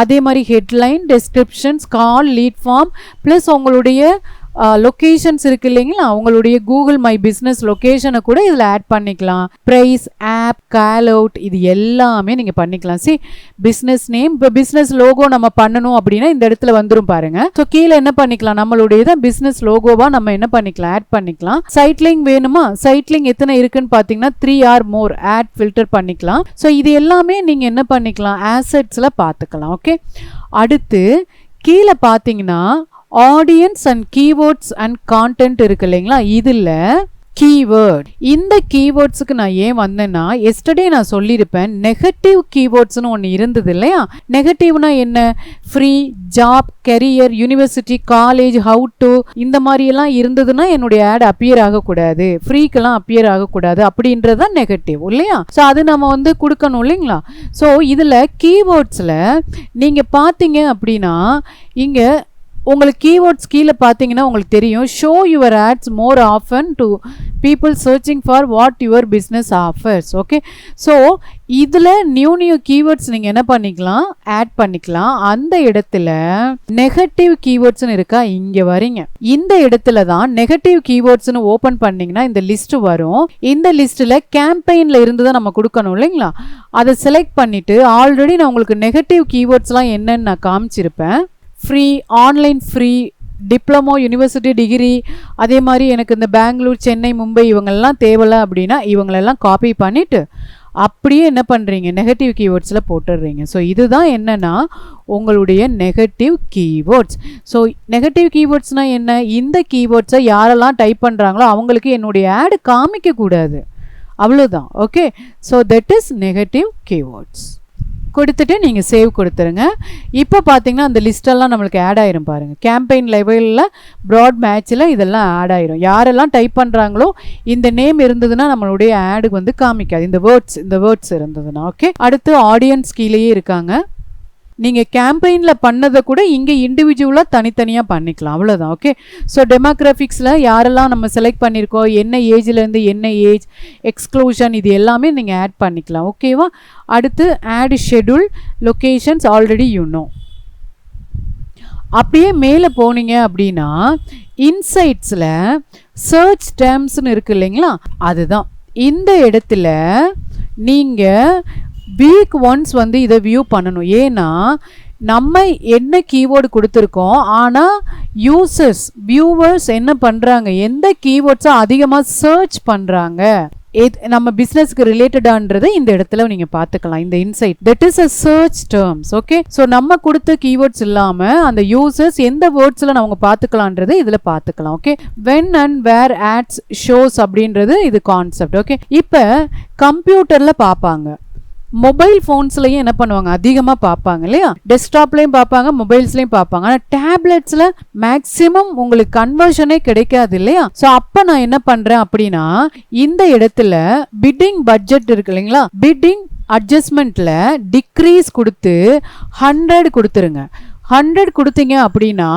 அதே மாதிரி ஹெட்லைன், டெஸ்கிரிப்ஷன்ஸ், கால், லீட் ஃபார்ம், ப்ளஸ் உங்களுடைய லொக்கேஷன்ஸ் இருக்குது இல்லைங்களா, உங்களுடைய கூகுள் மை பிஸ்னஸ் லொக்கேஷனை கூட இதில் ஆட் பண்ணிக்கலாம். ப்ரைஸ், ஆப், கால் அவுட், இது எல்லாமே நீங்கள் பண்ணிக்கலாம். சி, பிஸ்னஸ் நேம், இப்போ பிஸ்னஸ் லோகோ நம்ம பண்ணணும் அப்படின்னா இந்த இடத்துல வந்துடும் பாருங்க. ஸோ கீழே என்ன பண்ணிக்கலாம், நம்மளுடைய பிஸ்னஸ் லோகோவா நம்ம என்ன பண்ணிக்கலாம், ஆட் பண்ணிக்கலாம். சைட் லிங்க் வேணுமா, சைட் லிங்க் எத்தனை இருக்குன்னு பார்த்தீங்கன்னா 3 or more ஆட் ஃபில்டர் பண்ணிக்கலாம். ஸோ இது எல்லாமே நீங்கள் என்ன பண்ணிக்கலாம், ஆசெட்ஸில் பார்த்துக்கலாம். ஓகே, அடுத்து கீழே பார்த்தீங்கன்னா audience and keywords and content இருக்கு இல்லைங்களா, இதில் கீவேர்ட், இந்த கீவேர்ட்ஸுக்கு நான் ஏன் வந்தேன்னா எஸ்டர்டே நான் சொல்லியிருப்பேன் நெகட்டிவ் கீவேர்ட்ஸ்னு ஒன்று இருந்தது இல்லையா. நெகட்டிவ்னா என்ன, free, job, career, university, college, how to, இந்த மாதிரியெல்லாம் இருந்ததுன்னா என்னுடைய ஆட் அப்பியர் ஆகக்கூடாது, ஃப்ரீக்கெல்லாம் அப்பியர் ஆகக்கூடாது அப்படின்றது தான் நெகட்டிவ் இல்லையா. ஸோ அது நம்ம வந்து கொடுக்கணும் இல்லைங்களா. ஸோ இதில் கீவேர்ட்ஸில் நீங்கள் பார்த்தீங்க அப்படின்னா இங்கே உங்களுக்கு கீவேர்ட்ஸ் கீழே பார்த்தீங்கன்னா உங்களுக்கு தெரியும், show your ads more often to people searching for what your business offers. Okay, so இதில் நியூ கீவேர்ட்ஸ் நீங்கள் என்ன பண்ணிக்கலாம், ஆட் பண்ணிக்கலாம். அந்த இடத்துல நெகட்டிவ் கீவேர்ட்ஸ்னு இருக்கா, இங்கே வரீங்க, இந்த இடத்துல தான் நெகட்டிவ் கீவேர்ட்ஸ்னு ஓப்பன் பண்ணிங்கன்னா இந்த லிஸ்ட் வரும். இந்த லிஸ்ட்டில் கேம்பெயினில் இருந்து தான் நம்ம கொடுக்கணும் இல்லைங்களா. அதை செலக்ட் பண்ணிவிட்டு ஆல்ரெடி நான் உங்களுக்கு நெகட்டிவ் கீவேர்ட்ஸ்லாம் என்னன்னு நான் காமிச்சிருப்பேன். Free, online free, diploma, university degree, அதே மாதிரி எனக்கு இந்த பெங்களூர், சென்னை, மும்பை இவங்கெல்லாம் தேவையில்ல அப்படின்னா இவங்களெல்லாம் காப்பி பண்ணிவிட்டு அப்படியே என்ன பண்ணுறீங்க, நெகட்டிவ் கீவேர்ட்ஸில் போட்டுடுறீங்க. ஸோ இதுதான் என்னென்னா உங்களுடைய நெகட்டிவ் கீவேர்ட்ஸ். ஸோ நெகட்டிவ் கீவேர்ட்ஸ்னால் என்ன, இந்த கீவேர்ட்ஸை யாரெல்லாம் டைப் பண்ணுறாங்களோ அவங்களுக்கு என்னுடைய ஆடு காமிக்கக்கூடாது, அவ்வளோதான். Okay, so that is negative keywords. கொடுத்துட்டு நீங்கள் சேவ் கொடுத்துருங்க. இப்போ பார்த்தீங்கன்னா அந்த லிஸ்டெல்லாம் நம்மளுக்கு ஆட் ஆயிரும் பாருங்கள். கேம்பெயின் லெவலில் ப்ராட் மேட்சில் இதெல்லாம் ஆட் ஆயிரும். யாரெல்லாம் டைப் பண்ணுறாங்களோ இந்த நேம் இருந்ததுன்னா நம்மளுடைய ஆடுக்கு வந்து காமிக்காது, இந்த வேர்ட்ஸ் இருந்ததுன்னா. ஓகே, அடுத்து ஆடியன்ஸ் கீழேயே இருக்காங்க. நீங்கள் கேம்பெயினில் பண்ணதை கூட இங்கே இண்டிவிஜுவலாக தனித்தனியாக பண்ணிக்கலாம், அவ்வளோதான். ஓகே, ஸோ டெமோக்ராஃபிக்ஸில் யாரெல்லாம் நம்ம செலக்ட் பண்ணியிருக்கோம், என்ன ஏஜ்லேருந்து என்ன ஏஜ், எக்ஸ்க்ளூஷன், இது எல்லாமே நீங்கள் ஆட் பண்ணிக்கலாம். ஓகேவா? அடுத்து ஆட் ஷெட்யூல் லொக்கேஷன்ஸ் ஆல்ரெடி அப்படியே மேலே போனீங்க அப்படின்னா இன்சைட்ஸில் சர்ச் டேர்ம்ஸ்னு இருக்கு இல்லைங்களா, அதுதான் இந்த இடத்துல நீங்கள் வீக் ஒன்ஸ் வந்து இதை வியூ பண்ணணும். ஏன்னா நம்ம என்ன கீவேர்டு கொடுத்துருக்கோம், ஆனால் வியூவர்ஸ் என்ன பண்ணுறாங்க, எந்த கீவேர்ட்ஸை அதிகமாக சர்ச் பண்ணுறாங்க, நம்ம பிஸ்னஸ்க்கு ரிலேட்டடான்றதை இந்த இடத்துல நீங்கள் பார்த்துக்கலாம். இந்த inside that is a search terms. Okay, so நம்ம கொடுத்த கீவேர்ட்ஸ் இல்லாமல் அந்த யூசர்ஸ் எந்த வேர்ட்ஸில் அவங்க பார்த்துக்கலான்றதை இதில் பார்த்துக்கலாம். Okay, when and where ads shows அப்படின்றது இது கான்செப்ட். ஓகே, இப்போ கம்ப்யூட்டரில் பார்ப்பாங்க, மொபைல் ஃபோன்ஸ்லையும் என்ன பண்ணுவாங்க, அதிகமாக பார்ப்பாங்க இல்லையா, டெஸ்க்டாப்லையும் பார்ப்பாங்க, மொபைல்ஸ்லையும் பார்ப்பாங்க. ஆனால் டேப்லெட்ஸில் மேக்ஸிமம் உங்களுக்கு கன்வர்ஷனே கிடைக்காது இல்லையா. ஸோ அப்போ நான் என்ன பண்ணுறேன் அப்படின்னா இந்த இடத்துல பிட்டிங் பட்ஜெட் இருக்கு இல்லைங்களா, பிட்டிங் அட்ஜஸ்ட்மெண்ட்டில் டிக்ரீஸ் கொடுத்து 100 கொடுத்துருங்க. 100 கொடுத்தீங்க அப்படின்னா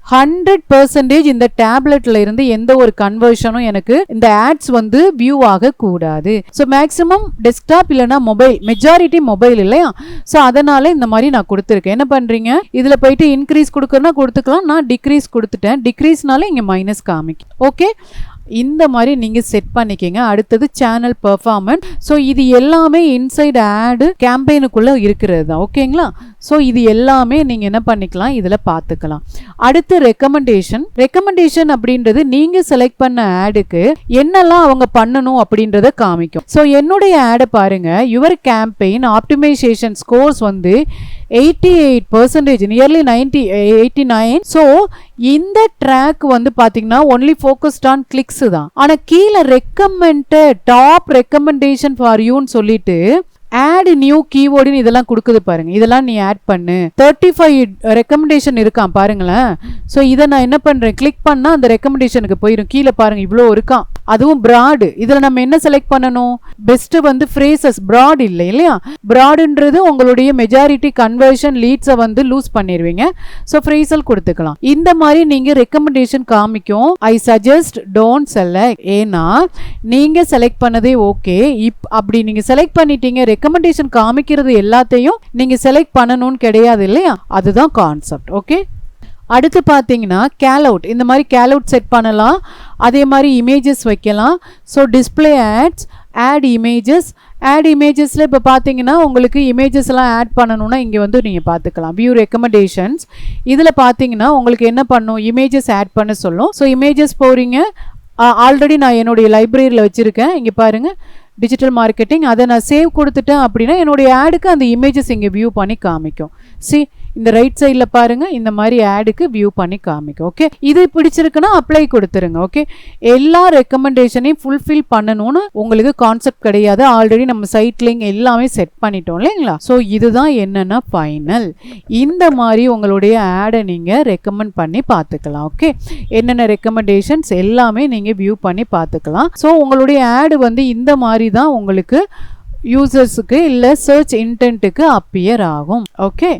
100% இந்த டேப்லெட்ல இருந்து எந்த ஒரு கன்வர்ஷனும் எனக்கு இந்த ஆட்ஸ் வந்து வியூ ஆகக்கூடாது. ஸோ மேக்ஸிமம் டெஸ்க்டாப் இல்லைனா மொபைல், மெஜாரிட்டி மொபைல் இல்லையா. ஸோ அதனால இந்த மாதிரி நான் கொடுத்துருக்கேன். என்ன பண்ணுறீங்க, இதில் போயிட்டு இன்க்ரீஸ் கொடுக்கறனா கொடுத்துக்கலாம், நான் டிக்ரீஸ் கொடுத்துட்டேன். டிக்ரீஸ்னால இங்கே மைனஸ் காமிக்கும். ஓகே, இந்த மாதிரி நீங்கள் செட் பண்ணிக்கிங்க. அடுத்தது சேனல் பெர்ஃபார்மன்ஸ். ஸோ இது எல்லாமே இன்சைட் ஆடு கேம்பெயினுக்குள்ளே இருக்கிறது தான். ஓகேங்களா. ஸோ இது எல்லாமே நீங்கள் என்ன பண்ணிக்கலாம், இதில் பார்த்துக்கலாம். அடுத்து ரெக்கமெண்டேஷன் அப்படின்றது நீங்கள் செலக்ட் பண்ண ஆடுக்கு என்னெல்லாம் அவங்க பண்ணணும் அப்படின்றத காமிக்கும். ஸோ என்னுடைய ஆடை பாருங்க, யுவர் கேம்பெயின் ஆப்டிமைசேஷன் ஸ்கோர்ஸ் வந்து 88%, நியர்லி 89. ஸோ இந்த ட்ராக் வந்து பார்த்தீங்கன்னா ஒன்லி ஃபோக்கஸ்ட் ஆன் கிளிக்ஸ் தான். ஆனால் கீழே ரெக்கமெண்டட் டாப் ரெக்கமெண்டேஷன் ஃபார் யூன்னு சொல்லிட்டு ஆட் நியூ கீவேர்டுன்னு இதெல்லாம் கொடுக்குது பாருங்க. இதெல்லாம் நீ ஆட் பண்ணு. 35 ரெக்கமெண்டேஷன் இருக்கான் பாருங்களேன். ஸோ இதை நான் என்ன பண்றேன், கிளிக் பண்ணா அந்த ரெக்கமெண்டேஷனுக்கு போயிடும். கீழே பாருங்க இவ்வளோ இருக்கான், அதுவும் பிராடு. இதில் நம்ம என்ன செலக்ட் பண்ணணும், பெஸ்ட் வந்து ஃப்ரேசஸ், பிராட் இல்லை இல்லையா. பிராடுன்றது உங்களுடைய மெஜாரிட்டி கன்வர்ஷன் லீட்ஸை வந்து லூஸ் பண்ணிடுவீங்க. ஸோ ஃப்ரேசல் கொடுத்துக்கலாம். இந்த மாதிரி நீங்க ரெக்கமெண்டேஷன் காமிக்கும். ஐ சஜஸ்ட் டோன்ட் செலக்ட், ஏன்னா நீங்க செலக்ட் பண்ணதே ஓகே. அப்படி நீங்க செலக்ட் பண்ணிட்டீங்க, ரெக்கமெண்டேஷன் காமிக்கிறது எல்லாத்தையும் நீங்க செலக்ட் பண்ணணும்னு கிடையாது இல்லையா. அதுதான் கான்செப்ட். ஓகே, அடுத்து பார்த்தீங்கன்னா கேலவுட். இந்த மாதிரி கேலவுட் செட் பண்ணலாம். அதே மாதிரி இமேஜஸ் வைக்கலாம். ஸோ டிஸ்பிளே ஆட்ஸ், ஆட் இமேஜஸில் இப்போ பார்த்தீங்கன்னா உங்களுக்கு இமேஜஸ் எல்லாம் ஆட் பண்ணணும்னா இங்கே வந்து நீங்கள் பார்த்துக்கலாம். வியூ ரெக்கமெண்டேஷன்ஸ், இதில் பார்த்தீங்கன்னா உங்களுக்கு என்ன பண்ணும், இமேஜஸ் ஆட் பண்ண சொல்லும். ஸோ இமேஜஸ் போகிறீங்க. ஆல்ரெடி நான் என்னுடைய லைப்ரரியில் வச்சுருக்கேன். இங்கே பாருங்கள், டிஜிட்டல் மார்க்கெட்டிங். அதை நான் சேவ் கொடுத்துட்டேன் அப்படின்னா என்னுடைய ஆடுக்கு அந்த இமேஜஸ் இங்கே வியூ பண்ணி காமிக்கும். இந்த ரைட் சைடில் பாருங்கள், இந்த மாதிரி ஆடுக்கு வியூ பண்ணி காமிக்கும். ஓகே, இது பிடிச்சிருக்குன்னா அப்ளை கொடுத்துருங்க. ஓகே, எல்லா ரெக்கமெண்டேஷனையும் ஃபுல்ஃபில் பண்ணணும்னு உங்களுக்கு கான்செப்ட் கிடையாது. ஆல்ரெடி நம்ம சைட் லிங்க் எல்லாமே செட் பண்ணிட்டோம் இல்லைங்களா. ஸோ இதுதான் என்னென்னா ஃபைனல். இந்த மாதிரி உங்களுடைய ஆடை நீங்கள் ரெக்கமெண்ட் பண்ணி பார்த்துக்கலாம். ஓகே, என்னென்ன ரெக்கமெண்டேஷன்ஸ் எல்லாமே நீங்கள் வியூ பண்ணி பார்த்துக்கலாம். ஸோ உங்களுடைய ஆடு வந்து இந்த மாதிரி தான் உங்களுக்கு யூசர்ஸுக்கு இல்லை சர்ச் இன்டென்ட்டுக்கு அப்பியர் ஆகும். ஓகே,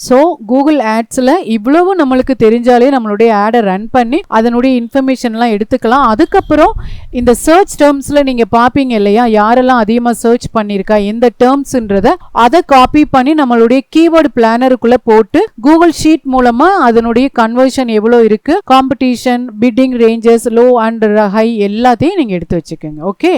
ஸோ கூகுள் ஆட்ஸில் இவ்வளவு நம்மளுக்கு தெரிஞ்சாலே நம்மளுடைய ஆடை ரன் பண்ணி அதனுடைய இன்ஃபர்மேஷன்லாம் எடுத்துக்கலாம். அதுக்கப்புறம் இந்த சர்ச் டேர்ம்ஸில் நீங்கள் பார்ப்பீங்க இல்லையா, யாரெல்லாம் அதிகமாக சர்ச் பண்ணியிருக்கா எந்த டேர்ம்ஸுன்றதை, அதை காப்பி பண்ணி நம்மளுடைய கீவேர்டு பிளானருக்குள்ளே போட்டு கூகுள் ஷீட் மூலமாக அதனுடைய கன்வர்ஷன் எவ்வளோ இருக்குது, competition, bidding ranges, low and high எல்லாத்தையும் நீங்கள் எடுத்து வச்சுக்கோங்க. ஓகே.